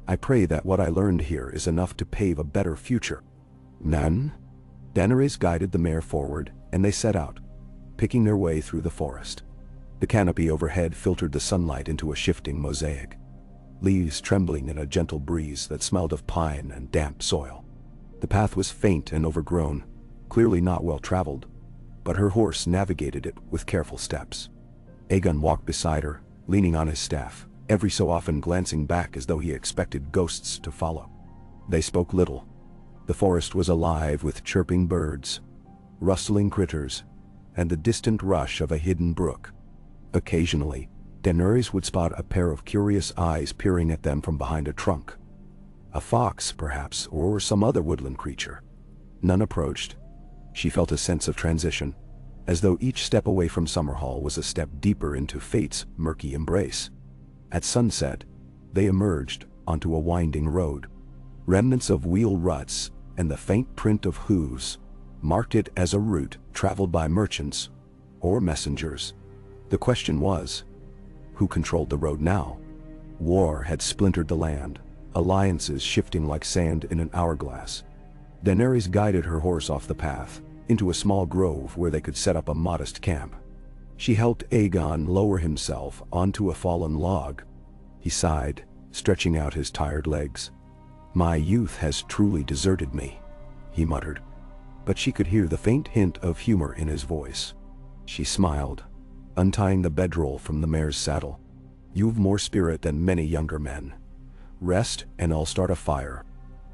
I pray that what I learned here is enough to pave a better future." "Nan?" Daenerys guided the mare forward, and they set out, picking their way through the forest. The canopy overhead filtered the sunlight into a shifting mosaic, leaves trembling in a gentle breeze that smelled of pine and damp soil. The path was faint and overgrown, clearly not well traveled, but her horse navigated it with careful steps. Aegon walked beside her, leaning on his staff, every so often glancing back as though he expected ghosts to follow. They spoke little. The forest was alive with chirping birds, rustling critters, and the distant rush of a hidden brook. Occasionally, Daenerys would spot a pair of curious eyes peering at them from behind a trunk. A fox, perhaps, or some other woodland creature. None approached. She felt a sense of transition, as though each step away from Summerhall was a step deeper into fate's murky embrace. At sunset, they emerged onto a winding road. Remnants of wheel ruts and the faint print of hooves marked it as a route traveled by merchants or messengers. The question was, who controlled the road now? War had splintered the land, alliances shifting like sand in an hourglass. Daenerys guided her horse off the path, into a small grove where they could set up a modest camp. She helped Aegon lower himself onto a fallen log. He sighed, stretching out his tired legs. "My youth has truly deserted me," he muttered, but she could hear the faint hint of humor in his voice. She smiled, untying the bedroll from the mare's saddle. "You've more spirit than many younger men. Rest and I'll start a fire."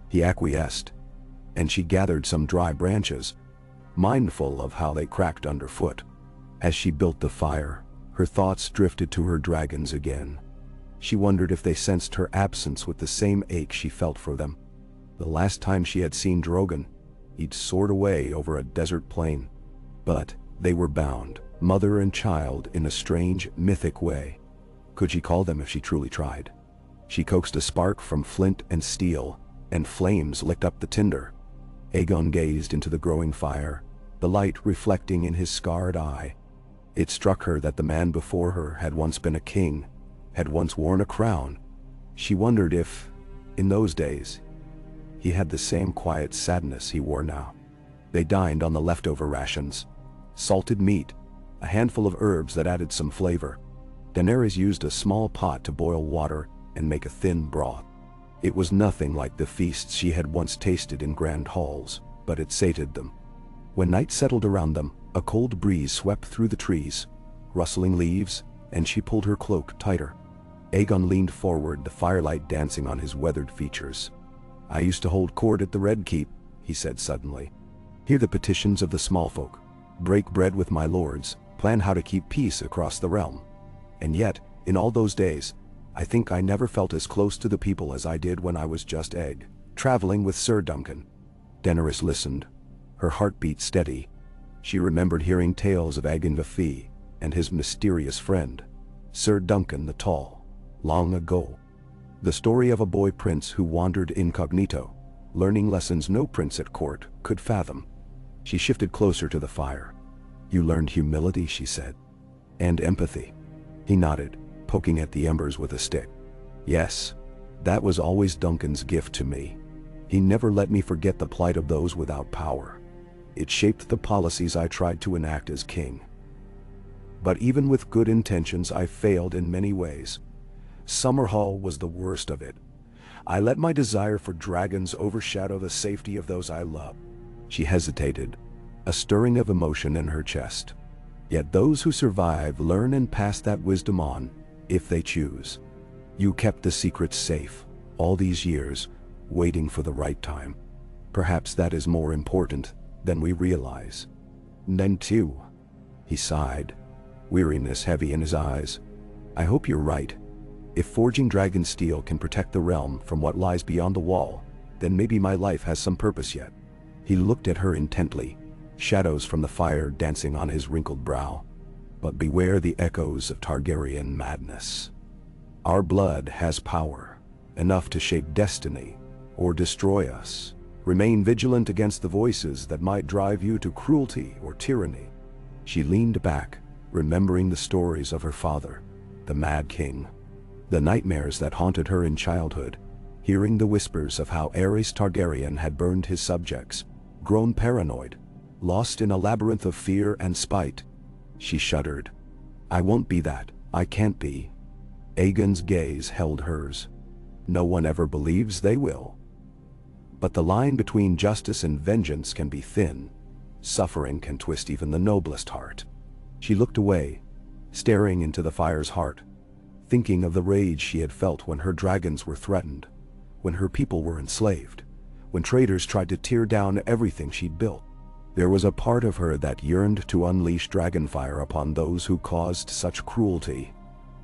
He acquiesced, and she gathered some dry branches, mindful of how they cracked underfoot. As she built the fire, her thoughts drifted to her dragons again. She wondered if they sensed her absence with the same ache she felt for them. The last time she had seen Drogon, he'd soared away over a desert plain. But they were bound, mother and child, in a strange, mythic way. Could she call them if she truly tried? She coaxed a spark from flint and steel, and flames licked up the tinder. Aegon gazed into the growing fire, the light reflecting in his scarred eye. It struck her that the man before her had once been a king, had once worn a crown. She wondered if, in those days, he had the same quiet sadness he wore now. They dined on the leftover rations. Salted meat, a handful of herbs that added some flavor. Daenerys used a small pot to boil water and make a thin broth. It was nothing like the feasts she had once tasted in grand halls, but it sated them. When night settled around them, a cold breeze swept through the trees, rustling leaves, and she pulled her cloak tighter. Aegon leaned forward, the firelight dancing on his weathered features. "I used to hold court at the Red Keep," he said suddenly. "Hear the petitions of the small folk, break bread with my lords, plan how to keep peace across the realm. And yet, in all those days, I think I never felt as close to the people as I did when I was just Egg, traveling with Sir Duncan." Daenerys listened, her heartbeat steady. She remembered hearing tales of Aegon and his mysterious friend, Sir Duncan the Tall, long ago. The story of a boy prince who wandered incognito, learning lessons no prince at court could fathom. She shifted closer to the fire. "You learned humility," she said. "And empathy." He nodded, poking at the embers with a stick. "Yes, that was always Duncan's gift to me. He never let me forget the plight of those without power. It shaped the policies I tried to enact as king. But even with good intentions, I failed in many ways. Summerhall was the worst of it. I let my desire for dragons overshadow the safety of those I loved." She hesitated, a stirring of emotion in her chest. "Yet those who survive learn and pass that wisdom on, if they choose. You kept the secrets safe, all these years, waiting for the right time. Perhaps that is more important than we realize." "Then too," he sighed, weariness heavy in his eyes. "I hope you're right. If forging dragon steel can protect the realm from what lies beyond the wall, then maybe my life has some purpose yet." He looked at her intently, shadows from the fire dancing on his wrinkled brow. "But beware the echoes of Targaryen madness. Our blood has power, enough to shape destiny or destroy us. Remain vigilant against the voices that might drive you to cruelty or tyranny." She leaned back, remembering the stories of her father, the Mad King, the nightmares that haunted her in childhood, hearing the whispers of how Aerys Targaryen had burned his subjects, grown paranoid, lost in a labyrinth of fear and spite. She shuddered. "I won't be that, I can't be." Aegon's gaze held hers. "No one ever believes they will. But the line between justice and vengeance can be thin. Suffering can twist even the noblest heart." She looked away, staring into the fire's heart, thinking of the rage she had felt when her dragons were threatened, when her people were enslaved, when traitors tried to tear down everything she'd built. There was a part of her that yearned to unleash dragonfire upon those who caused such cruelty.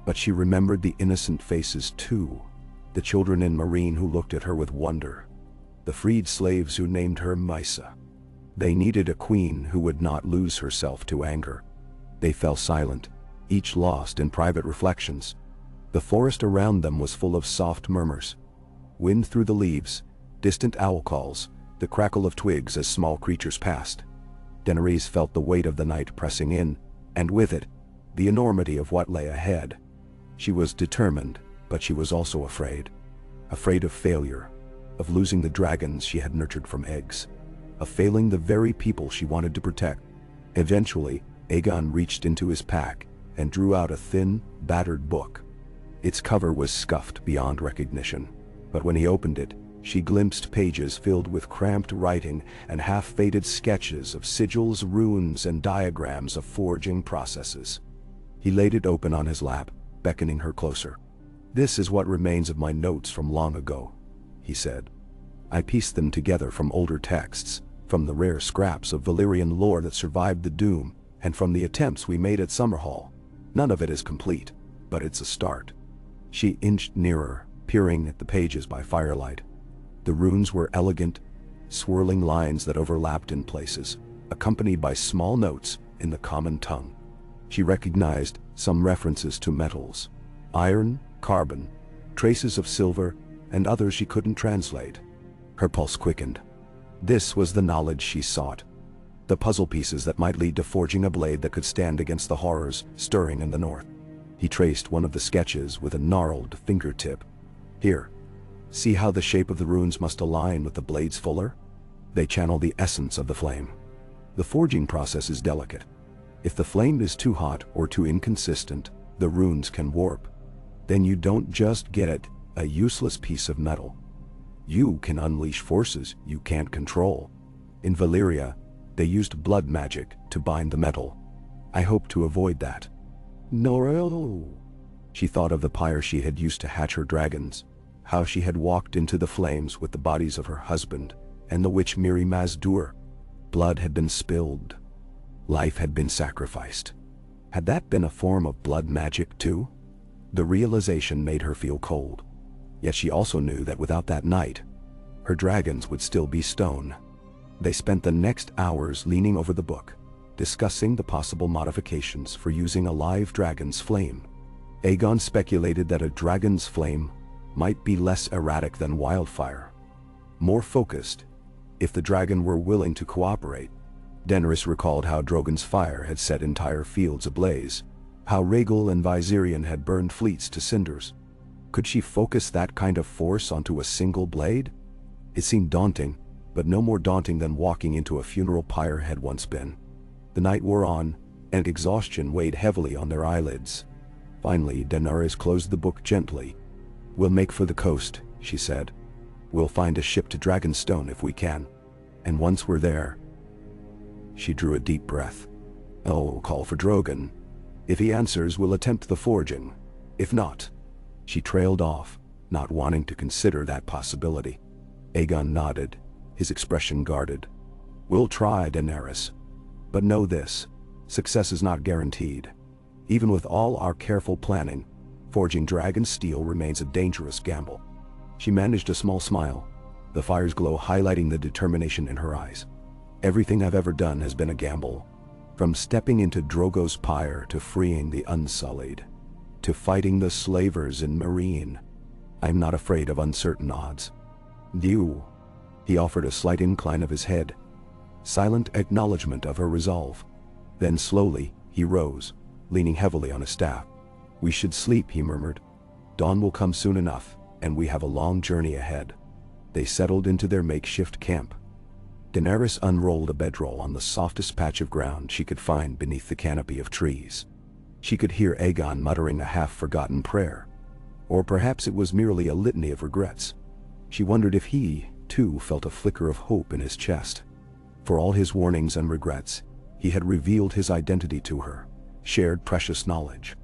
But she remembered the innocent faces too, the children in Marine who looked at her with wonder, the freed slaves who named her Mysa. They needed a queen who would not lose herself to anger. They fell silent, each lost in private reflections. The forest around them was full of soft murmurs. Wind through the leaves, distant owl calls, the crackle of twigs as small creatures passed. Daenerys felt the weight of the night pressing in, and with it, the enormity of what lay ahead. She was determined, but she was also afraid. Afraid of failure, of losing the dragons she had nurtured from eggs, of failing the very people she wanted to protect. Eventually, Aegon reached into his pack and drew out a thin, battered book. Its cover was scuffed beyond recognition, but when he opened it, she glimpsed pages filled with cramped writing and half-faded sketches of sigils, runes, and diagrams of forging processes. He laid it open on his lap, beckoning her closer. "This is what remains of my notes from long ago," he said. "I pieced them together from older texts, from the rare scraps of Valyrian lore that survived the Doom, and from the attempts we made at Summerhall. None of it is complete, but it's a start." She inched nearer, peering at the pages by firelight. The runes were elegant, swirling lines that overlapped in places, accompanied by small notes in the common tongue. She recognized some references to metals: iron, carbon, traces of silver, and others she couldn't translate. Her pulse quickened. This was the knowledge she sought. The puzzle pieces that might lead to forging a blade that could stand against the horrors stirring in the north. He traced one of the sketches with a gnarled fingertip. "Here. See how the shape of the runes must align with the blade's fuller? They channel the essence of the flame. The forging process is delicate. If the flame is too hot or too inconsistent, the runes can warp. Then you don't just get a useless piece of metal. You can unleash forces you can't control. In Valyria, they used blood magic to bind the metal. I hope to avoid that." No. She thought of the pyre she had used to hatch her dragons, how she had walked into the flames with the bodies of her husband and the witch Miri Mazdur. Blood had been spilled. Life had been sacrificed. Had that been a form of blood magic too? The realization made her feel cold. Yet she also knew that without that night, her dragons would still be stone. They spent the next hours leaning over the book, discussing the possible modifications for using a live dragon's flame. Aegon speculated that a dragon's flame might be less erratic than wildfire, more focused, if the dragon were willing to cooperate. Daenerys recalled how Drogon's fire had set entire fields ablaze, how Rhaegal and Viserion had burned fleets to cinders. Could she focus that kind of force onto a single blade? It seemed daunting, but no more daunting than walking into a funeral pyre had once been. The night wore on, and exhaustion weighed heavily on their eyelids. Finally, Daenerys closed the book gently. "We'll make for the coast," she said. "We'll find a ship to Dragonstone if we can. And once we're there..." She drew a deep breath. "Oh, call for Drogon. If he answers, we'll attempt the forging. If not..." She trailed off, not wanting to consider that possibility. Aegon nodded, his expression guarded. "We'll try, Daenerys. But know this, success is not guaranteed. Even with all our careful planning, forging dragon steel remains a dangerous gamble." She managed a small smile, the fire's glow highlighting the determination in her eyes. "Everything I've ever done has been a gamble. From stepping into Drogo's pyre to freeing the Unsullied, to fighting the slavers in Meereen. I'm not afraid of uncertain odds." "You?" He offered a slight incline of his head, silent acknowledgement of her resolve. Then slowly, he rose, leaning heavily on his staff. "We should sleep," he murmured. "Dawn will come soon enough, and we have a long journey ahead." They settled into their makeshift camp. Daenerys unrolled a bedroll on the softest patch of ground she could find beneath the canopy of trees. She could hear Aegon muttering a half-forgotten prayer. Or perhaps it was merely a litany of regrets. She wondered if he, too, felt a flicker of hope in his chest. For all his warnings and regrets, he had revealed his identity to her, shared precious knowledge.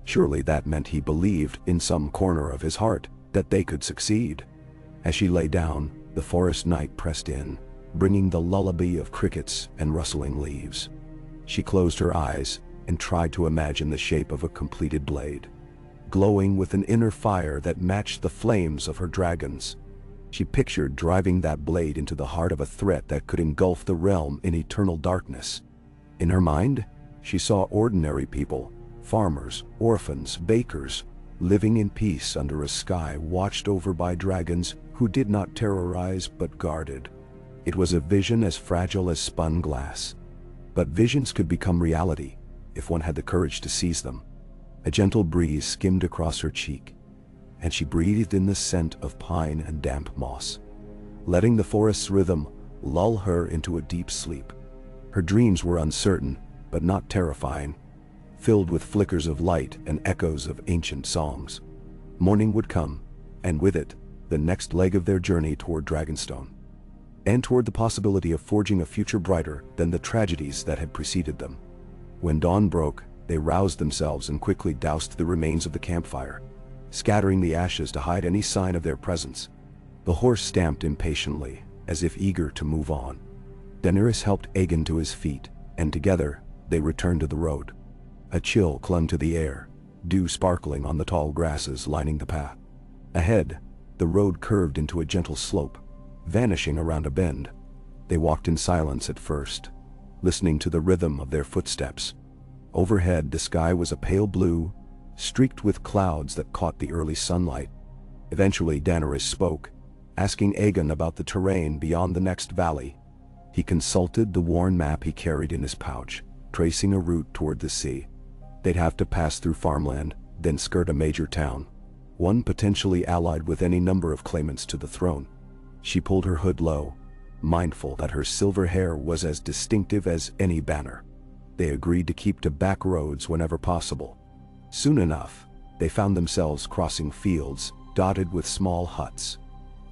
Surely that meant he believed, in some corner of his heart, that they could succeed. As she lay down, the forest night pressed in, bringing the lullaby of crickets and rustling leaves. She closed her eyes and tried to imagine the shape of a completed blade, glowing with an inner fire that matched the flames of her dragons. She pictured driving that blade into the heart of a threat that could engulf the realm in eternal darkness. In her mind, she saw ordinary people, farmers, orphans, bakers, living in peace under a sky watched over by dragons who did not terrorize but guarded. It was a vision as fragile as spun glass. But visions could become reality, if one had the courage to seize them. A gentle breeze skimmed across her cheek, and she breathed in the scent of pine and damp moss, letting the forest's rhythm lull her into a deep sleep. Her dreams were uncertain, but not terrifying, filled with flickers of light and echoes of ancient songs. Morning would come, and with it, the next leg of their journey toward Dragonstone, and toward the possibility of forging a future brighter than the tragedies that had preceded them. When dawn broke, they roused themselves and quickly doused the remains of the campfire, scattering the ashes to hide any sign of their presence. The horse stamped impatiently, as if eager to move on. Daenerys helped Aegon to his feet, and together, they returned to the road. A chill clung to the air, dew sparkling on the tall grasses lining the path. Ahead, the road curved into a gentle slope, vanishing around a bend. They walked in silence at first, listening to the rhythm of their footsteps. Overhead, the sky was a pale blue, streaked with clouds that caught the early sunlight. Eventually, Daenerys spoke, asking Aegon about the terrain beyond the next valley. He consulted the worn map he carried in his pouch, tracing a route toward the sea. They'd have to pass through farmland, then skirt a major town, one potentially allied with any number of claimants to the throne. She pulled her hood low, mindful that her silver hair was as distinctive as any banner. They agreed to keep to back roads whenever possible. Soon enough, they found themselves crossing fields dotted with small huts.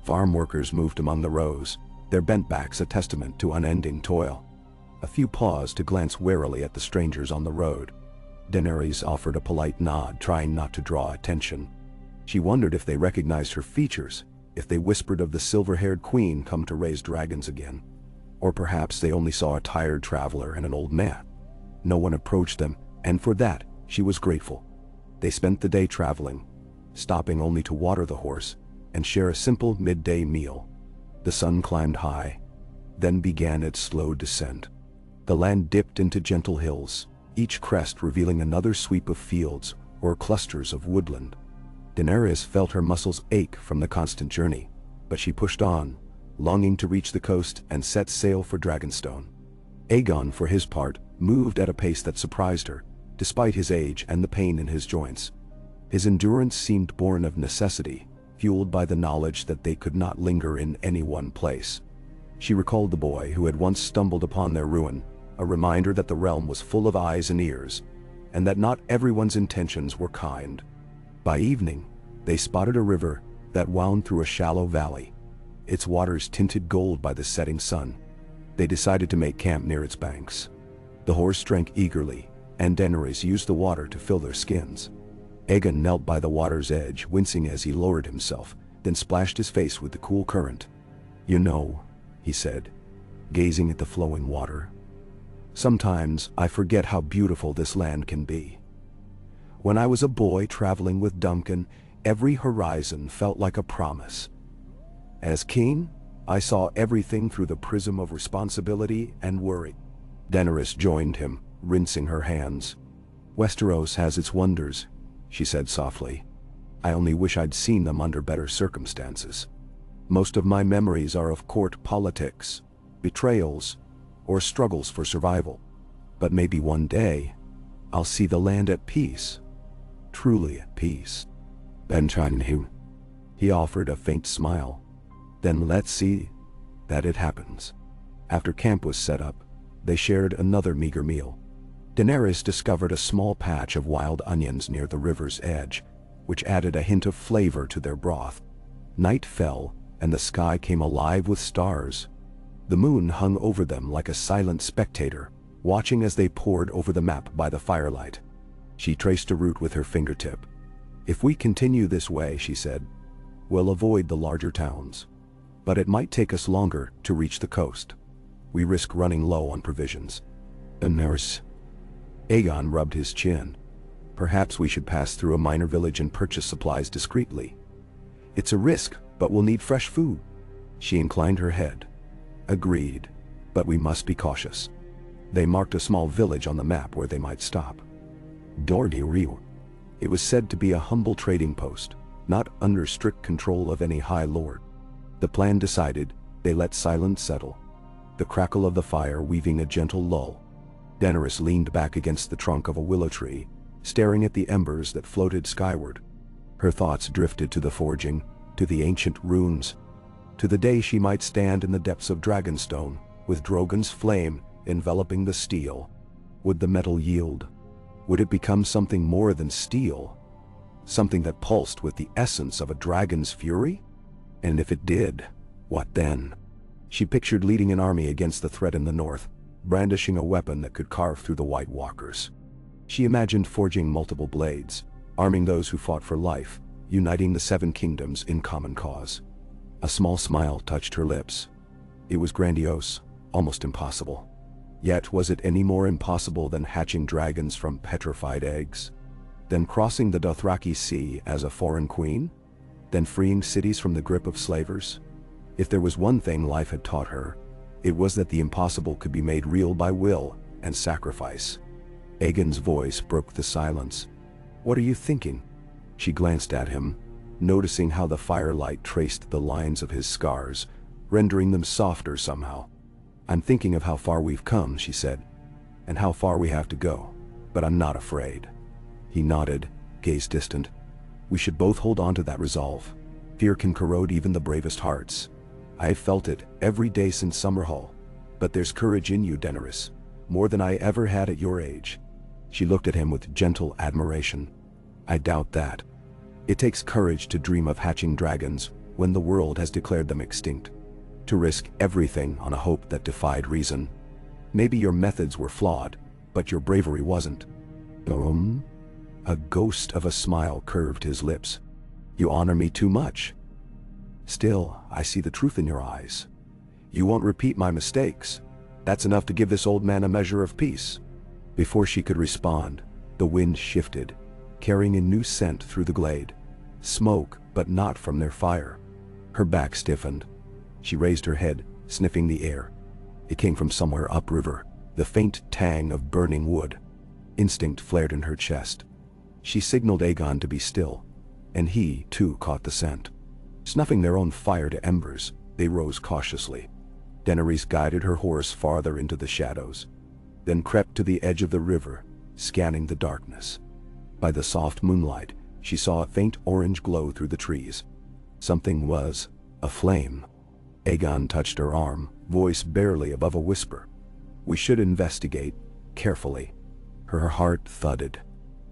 Farm workers moved among the rows, their bent backs a testament to unending toil. A few paused to glance warily at the strangers on the road. Daenerys offered a polite nod, trying not to draw attention. She wondered if they recognized her features, if they whispered of the silver-haired queen come to raise dragons again. Or perhaps they only saw a tired traveler and an old man. No one approached them, and for that, she was grateful. They spent the day traveling, stopping only to water the horse and share a simple midday meal. The sun climbed high, then began its slow descent. The land dipped into gentle hills, each crest revealing another sweep of fields or clusters of woodland. Daenerys felt her muscles ache from the constant journey, but she pushed on, longing to reach the coast and set sail for Dragonstone. Aegon, for his part, moved at a pace that surprised her, despite his age and the pain in his joints. His endurance seemed born of necessity, fueled by the knowledge that they could not linger in any one place. She recalled the boy who had once stumbled upon their ruin, a reminder that the realm was full of eyes and ears, and that not everyone's intentions were kind. By evening, they spotted a river that wound through a shallow valley, its waters tinted gold by the setting sun. They decided to make camp near its banks. The horse drank eagerly, and Daenerys used the water to fill their skins. Aegon knelt by the water's edge, wincing as he lowered himself, then splashed his face with the cool current. "You know," he said, gazing at the flowing water, "sometimes I forget how beautiful this land can be. When I was a boy traveling with Duncan, every horizon felt like a promise. As king, I saw everything through the prism of responsibility and worry." Daenerys joined him, rinsing her hands. "Westeros has its wonders," she said softly. "I only wish I'd seen them under better circumstances. Most of my memories are of court politics, betrayals, or struggles for survival. But maybe one day, I'll see the land at peace. Truly at peace." "Benchain," he offered a faint smile. "Then let's see that it happens." After camp was set up, they shared another meager meal. Daenerys discovered a small patch of wild onions near the river's edge, which added a hint of flavor to their broth. Night fell, and the sky came alive with stars. The moon hung over them like a silent spectator, watching as they pored over the map by the firelight. She traced a route with her fingertip. "If we continue this way," she said, "we'll avoid the larger towns. But it might take us longer to reach the coast. We risk running low on provisions." "Daenerys." Aegon rubbed his chin. "Perhaps we should pass through a minor village and purchase supplies discreetly. It's a risk, but we'll need fresh food." She inclined her head. "Agreed, but we must be cautious." They marked a small village on the map where they might stop. Dordirio. It was said to be a humble trading post, not under strict control of any high lord. The plan decided, They let silence settle, the crackle of the fire weaving a gentle lull. Daenerys leaned back against the trunk of a willow tree, staring at the embers that floated skyward. Her thoughts drifted to the forging, to the ancient runes, to the day she might stand in the depths of Dragonstone, with Drogon's flame enveloping the steel. Would the metal yield? Would it become something more than steel? Something that pulsed with the essence of a dragon's fury? And if it did, what then? She pictured leading an army against the threat in the north, brandishing a weapon that could carve through the White Walkers. She imagined forging multiple blades, arming those who fought for life, uniting the Seven Kingdoms in common cause. A small smile touched her lips. It was grandiose, almost impossible. Yet was it any more impossible than hatching dragons from petrified eggs? Than crossing the Dothraki Sea as a foreign queen? Than freeing cities from the grip of slavers? If there was one thing life had taught her, it was that the impossible could be made real by will and sacrifice. Aegon's voice broke the silence. "What are you thinking?" She glanced at him, noticing how the firelight traced the lines of his scars, rendering them softer somehow. "I'm thinking of how far we've come," she said, "and how far we have to go, but I'm not afraid." He nodded, gaze distant. "We should both hold on to that resolve. Fear can corrode even the bravest hearts. I've felt it every day since Summerhall. But there's courage in you, Daenerys, more than I ever had at your age." She looked at him with gentle admiration. "I doubt that. It takes courage to dream of hatching dragons when the world has declared them extinct. To risk everything on a hope that defied reason. Maybe your methods were flawed, but your bravery wasn't." A ghost of a smile curved his lips. "You honor me too much. Still, I see the truth in your eyes. You won't repeat my mistakes. That's enough to give this old man a measure of peace." Before she could respond, the wind shifted, carrying a new scent through the glade. Smoke, but not from their fire. Her back stiffened. She raised her head, sniffing the air. It came from somewhere upriver, the faint tang of burning wood. Instinct flared in her chest. She signaled Aegon to be still, and he, too, caught the scent. Snuffing their own fire to embers, they rose cautiously. Daenerys guided her horse farther into the shadows, then crept to the edge of the river, scanning the darkness. By the soft moonlight, she saw a faint orange glow through the trees. Something was aflame. Aegon touched her arm, voice barely above a whisper. "We should investigate, carefully." Her heart thudded.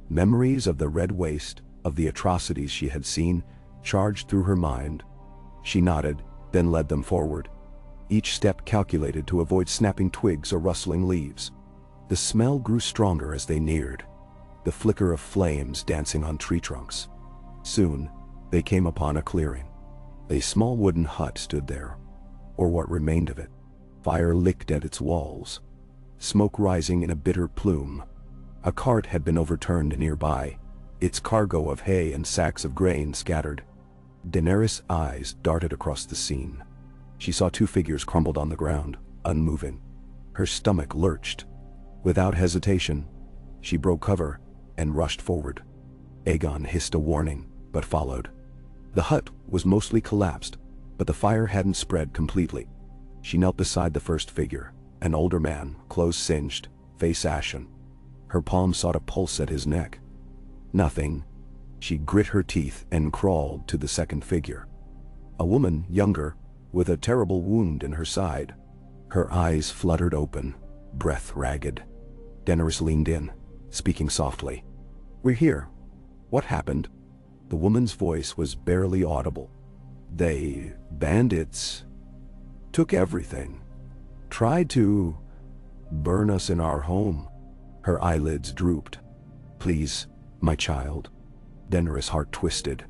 Memories of the Red Waste, of the atrocities she had seen, charged through her mind. She nodded, then led them forward, each step calculated to avoid snapping twigs or rustling leaves. The smell grew stronger as they neared, the flicker of flames dancing on tree trunks. Soon, they came upon a clearing. A small wooden hut stood there, or what remained of it. Fire licked at its walls, smoke rising in a bitter plume. A cart had been overturned nearby, its cargo of hay and sacks of grain scattered. Daenerys' eyes darted across the scene. She saw two figures crumpled on the ground, unmoving. Her stomach lurched. Without hesitation, she broke cover and rushed forward. Aegon hissed a warning, but followed. The hut was mostly collapsed, but the fire hadn't spread completely. She knelt beside the first figure, an older man, clothes singed, face ashen. Her palm sought a pulse at his neck. Nothing. She grit her teeth and crawled to the second figure. A woman, younger, with a terrible wound in her side. Her eyes fluttered open, breath ragged. Daenerys leaned in, speaking softly. "We're here. What happened?" The woman's voice was barely audible. Bandits, took everything. Tried to burn us in our home." Her eyelids drooped. "Please, my child." Daenerys' heart twisted.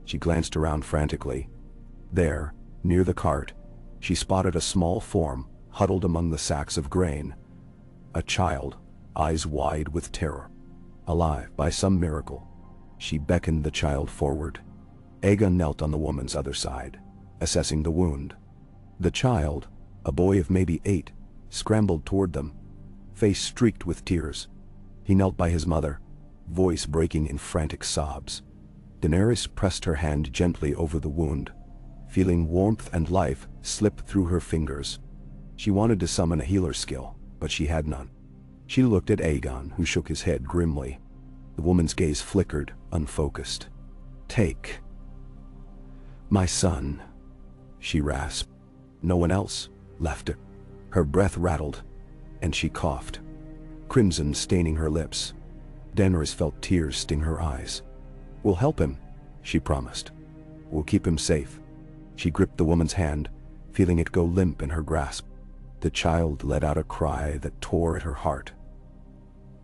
She glanced around frantically. There, near the cart, she spotted a small form huddled among the sacks of grain. A child, eyes wide with terror. Alive by some miracle. She beckoned the child forward. Aegon knelt on the woman's other side, assessing the wound. The child, a boy of maybe 8, scrambled toward them, face streaked with tears. He knelt by his mother, voice breaking in frantic sobs. Daenerys pressed her hand gently over the wound, feeling warmth and life slip through her fingers. She wanted to summon a healer skill, but she had none. She looked at Aegon, who shook his head grimly. The woman's gaze flickered, unfocused. "Take my son," she rasped. No one else left her. Her breath rattled, and she coughed, crimson staining her lips. Daenerys felt tears sting her eyes. "We'll help him," she promised. "We'll keep him safe." She gripped the woman's hand, feeling it go limp in her grasp. The child let out a cry that tore at her heart.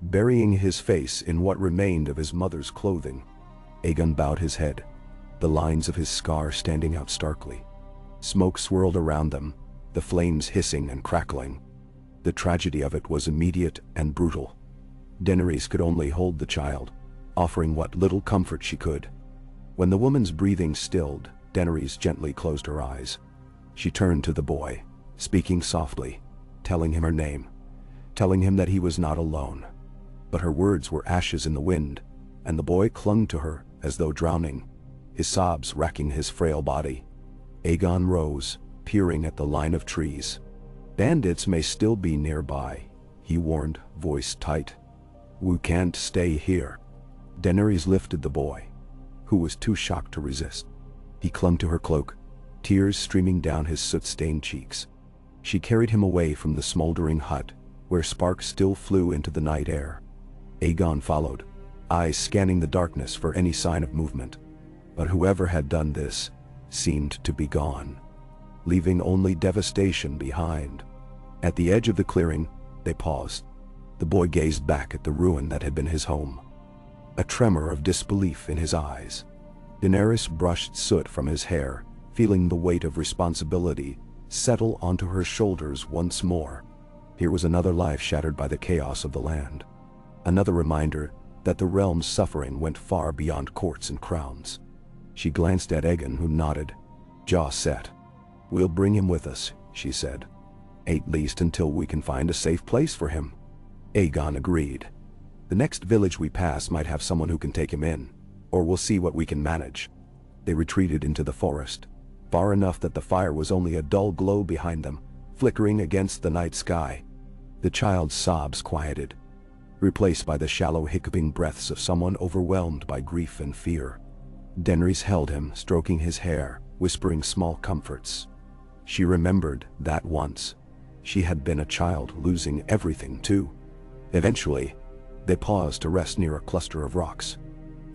Burying his face in what remained of his mother's clothing, Aegon bowed his head, the lines of his scar standing out starkly. Smoke swirled around them, the flames hissing and crackling. The tragedy of it was immediate and brutal. Daenerys could only hold the child, offering what little comfort she could. When the woman's breathing stilled, Daenerys gently closed her eyes. She turned to the boy, speaking softly, telling him her name, telling him that he was not alone. But her words were ashes in the wind, and the boy clung to her as though drowning, his sobs racking his frail body. Aegon rose, peering at the line of trees. "Bandits may still be nearby," he warned, voice tight. "We can't stay here." Daenerys lifted the boy, who was too shocked to resist. He clung to her cloak, tears streaming down his soot-stained cheeks. She carried him away from the smoldering hut, where sparks still flew into the night air. Aegon followed, eyes scanning the darkness for any sign of movement. But whoever had done this seemed to be gone, leaving only devastation behind. At the edge of the clearing, they paused. The boy gazed back at the ruin that had been his home, a tremor of disbelief in his eyes. Daenerys brushed soot from his hair, feeling the weight of responsibility settle onto her shoulders once more. Here was another life shattered by the chaos of the land. Another reminder that the realm's suffering went far beyond courts and crowns. She glanced at Aegon, who nodded, jaw set. "We'll bring him with us," she said. "At least until we can find a safe place for him." Aegon agreed. "The next village we pass might have someone who can take him in, or we'll see what we can manage." They retreated into the forest, far enough that the fire was only a dull glow behind them, flickering against the night sky. The child's sobs quieted, replaced by the shallow hiccuping breaths of someone overwhelmed by grief and fear. Daenerys held him, stroking his hair, whispering small comforts. She remembered that once she had been a child losing everything too. Eventually, they paused to rest near a cluster of rocks.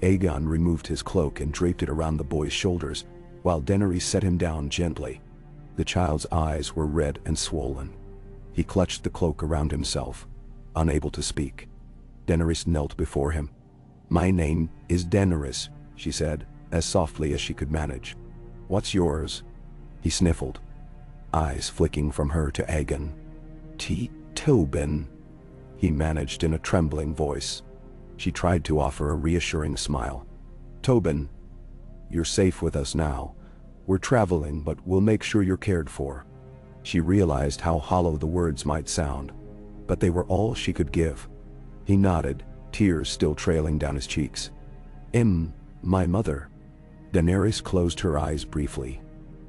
Aegon removed his cloak and draped it around the boy's shoulders, while Daenerys set him down gently. The child's eyes were red and swollen. He clutched the cloak around himself, unable to speak. Daenerys knelt before him. "My name is Daenerys," she said, as softly as she could manage. "What's yours?" He sniffled, eyes flicking from her to Aegon. Tobin," he managed in a trembling voice. She tried to offer a reassuring smile. "Tobin, you're safe with us now. We're traveling, but we'll make sure you're cared for." She realized how hollow the words might sound, but they were all she could give. He nodded, tears still trailing down his cheeks. My mother." Daenerys closed her eyes briefly.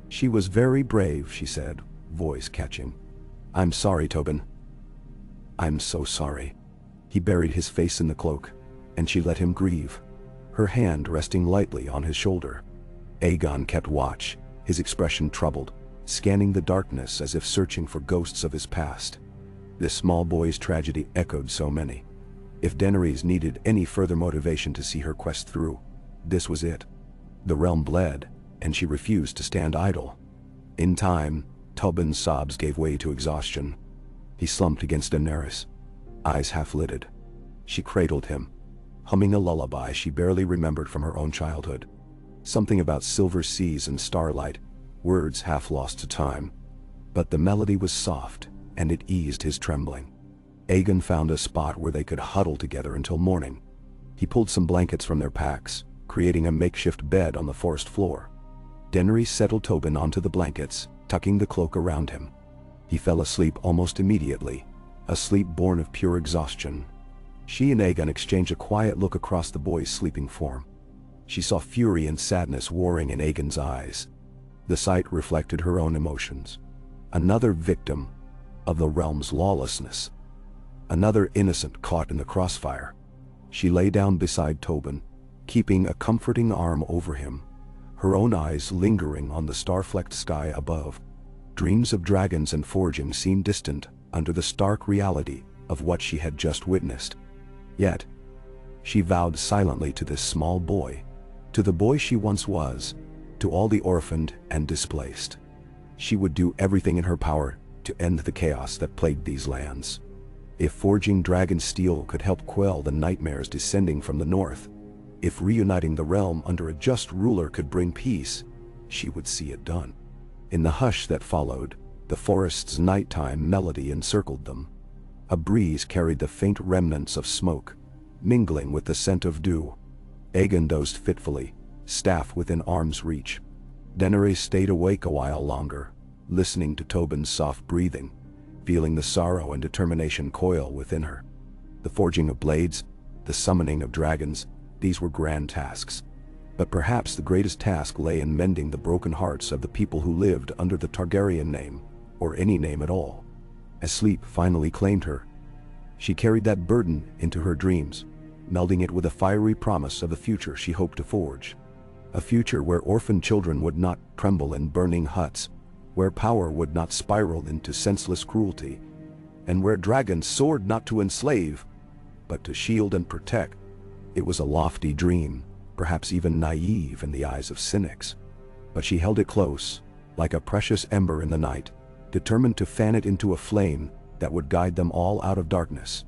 "She was very brave," she said, voice catching. "I'm sorry, Tobin." "I'm so sorry." He buried his face in the cloak, and she let him grieve, her hand resting lightly on his shoulder. Aegon kept watch, his expression troubled, scanning the darkness as if searching for ghosts of his past. This small boy's tragedy echoed so many. If Daenerys needed any further motivation to see her quest through, this was it. The realm bled, and she refused to stand idle. In time, Tobin's sobs gave way to exhaustion. He slumped against Daenerys, eyes half-lidded. She cradled him, humming a lullaby she barely remembered from her own childhood. Something about silver seas and starlight, words half lost to time. But the melody was soft, and it eased his trembling. Aegon found a spot where they could huddle together until morning. He pulled some blankets from their packs, creating a makeshift bed on the forest floor. Daenerys settled Tobin onto the blankets, tucking the cloak around him. He fell asleep almost immediately, a sleep born of pure exhaustion. She and Aegon exchanged a quiet look across the boy's sleeping form. She saw fury and sadness warring in Aegon's eyes. The sight reflected her own emotions. Another victim of the realm's lawlessness. Another innocent caught in the crossfire. She lay down beside Tobin, keeping a comforting arm over him, her own eyes lingering on the star-flecked sky above. Dreams of dragons and forging seemed distant under the stark reality of what she had just witnessed. Yet, she vowed silently to this small boy, to the boy she once was, to all the orphaned and displaced. She would do everything in her power to end the chaos that plagued these lands. If forging dragon steel could help quell the nightmares descending from the north, if reuniting the realm under a just ruler could bring peace, she would see it done. In the hush that followed, the forest's nighttime melody encircled them. A breeze carried the faint remnants of smoke, mingling with the scent of dew. Aegon dozed fitfully, staff within arm's reach. Daenerys stayed awake a while longer, listening to Tobin's soft breathing, feeling the sorrow and determination coil within her. The forging of blades, the summoning of dragons, these were grand tasks. But perhaps the greatest task lay in mending the broken hearts of the people who lived under the Targaryen name, or any name at all. As sleep finally claimed her, she carried that burden into her dreams, melding it with a fiery promise of the future she hoped to forge. A future where orphan children would not tremble in burning huts, where power would not spiral into senseless cruelty, and where dragons soared not to enslave, but to shield and protect. It was a lofty dream, perhaps even naive in the eyes of cynics. But she held it close, like a precious ember in the night, determined to fan it into a flame that would guide them all out of darkness.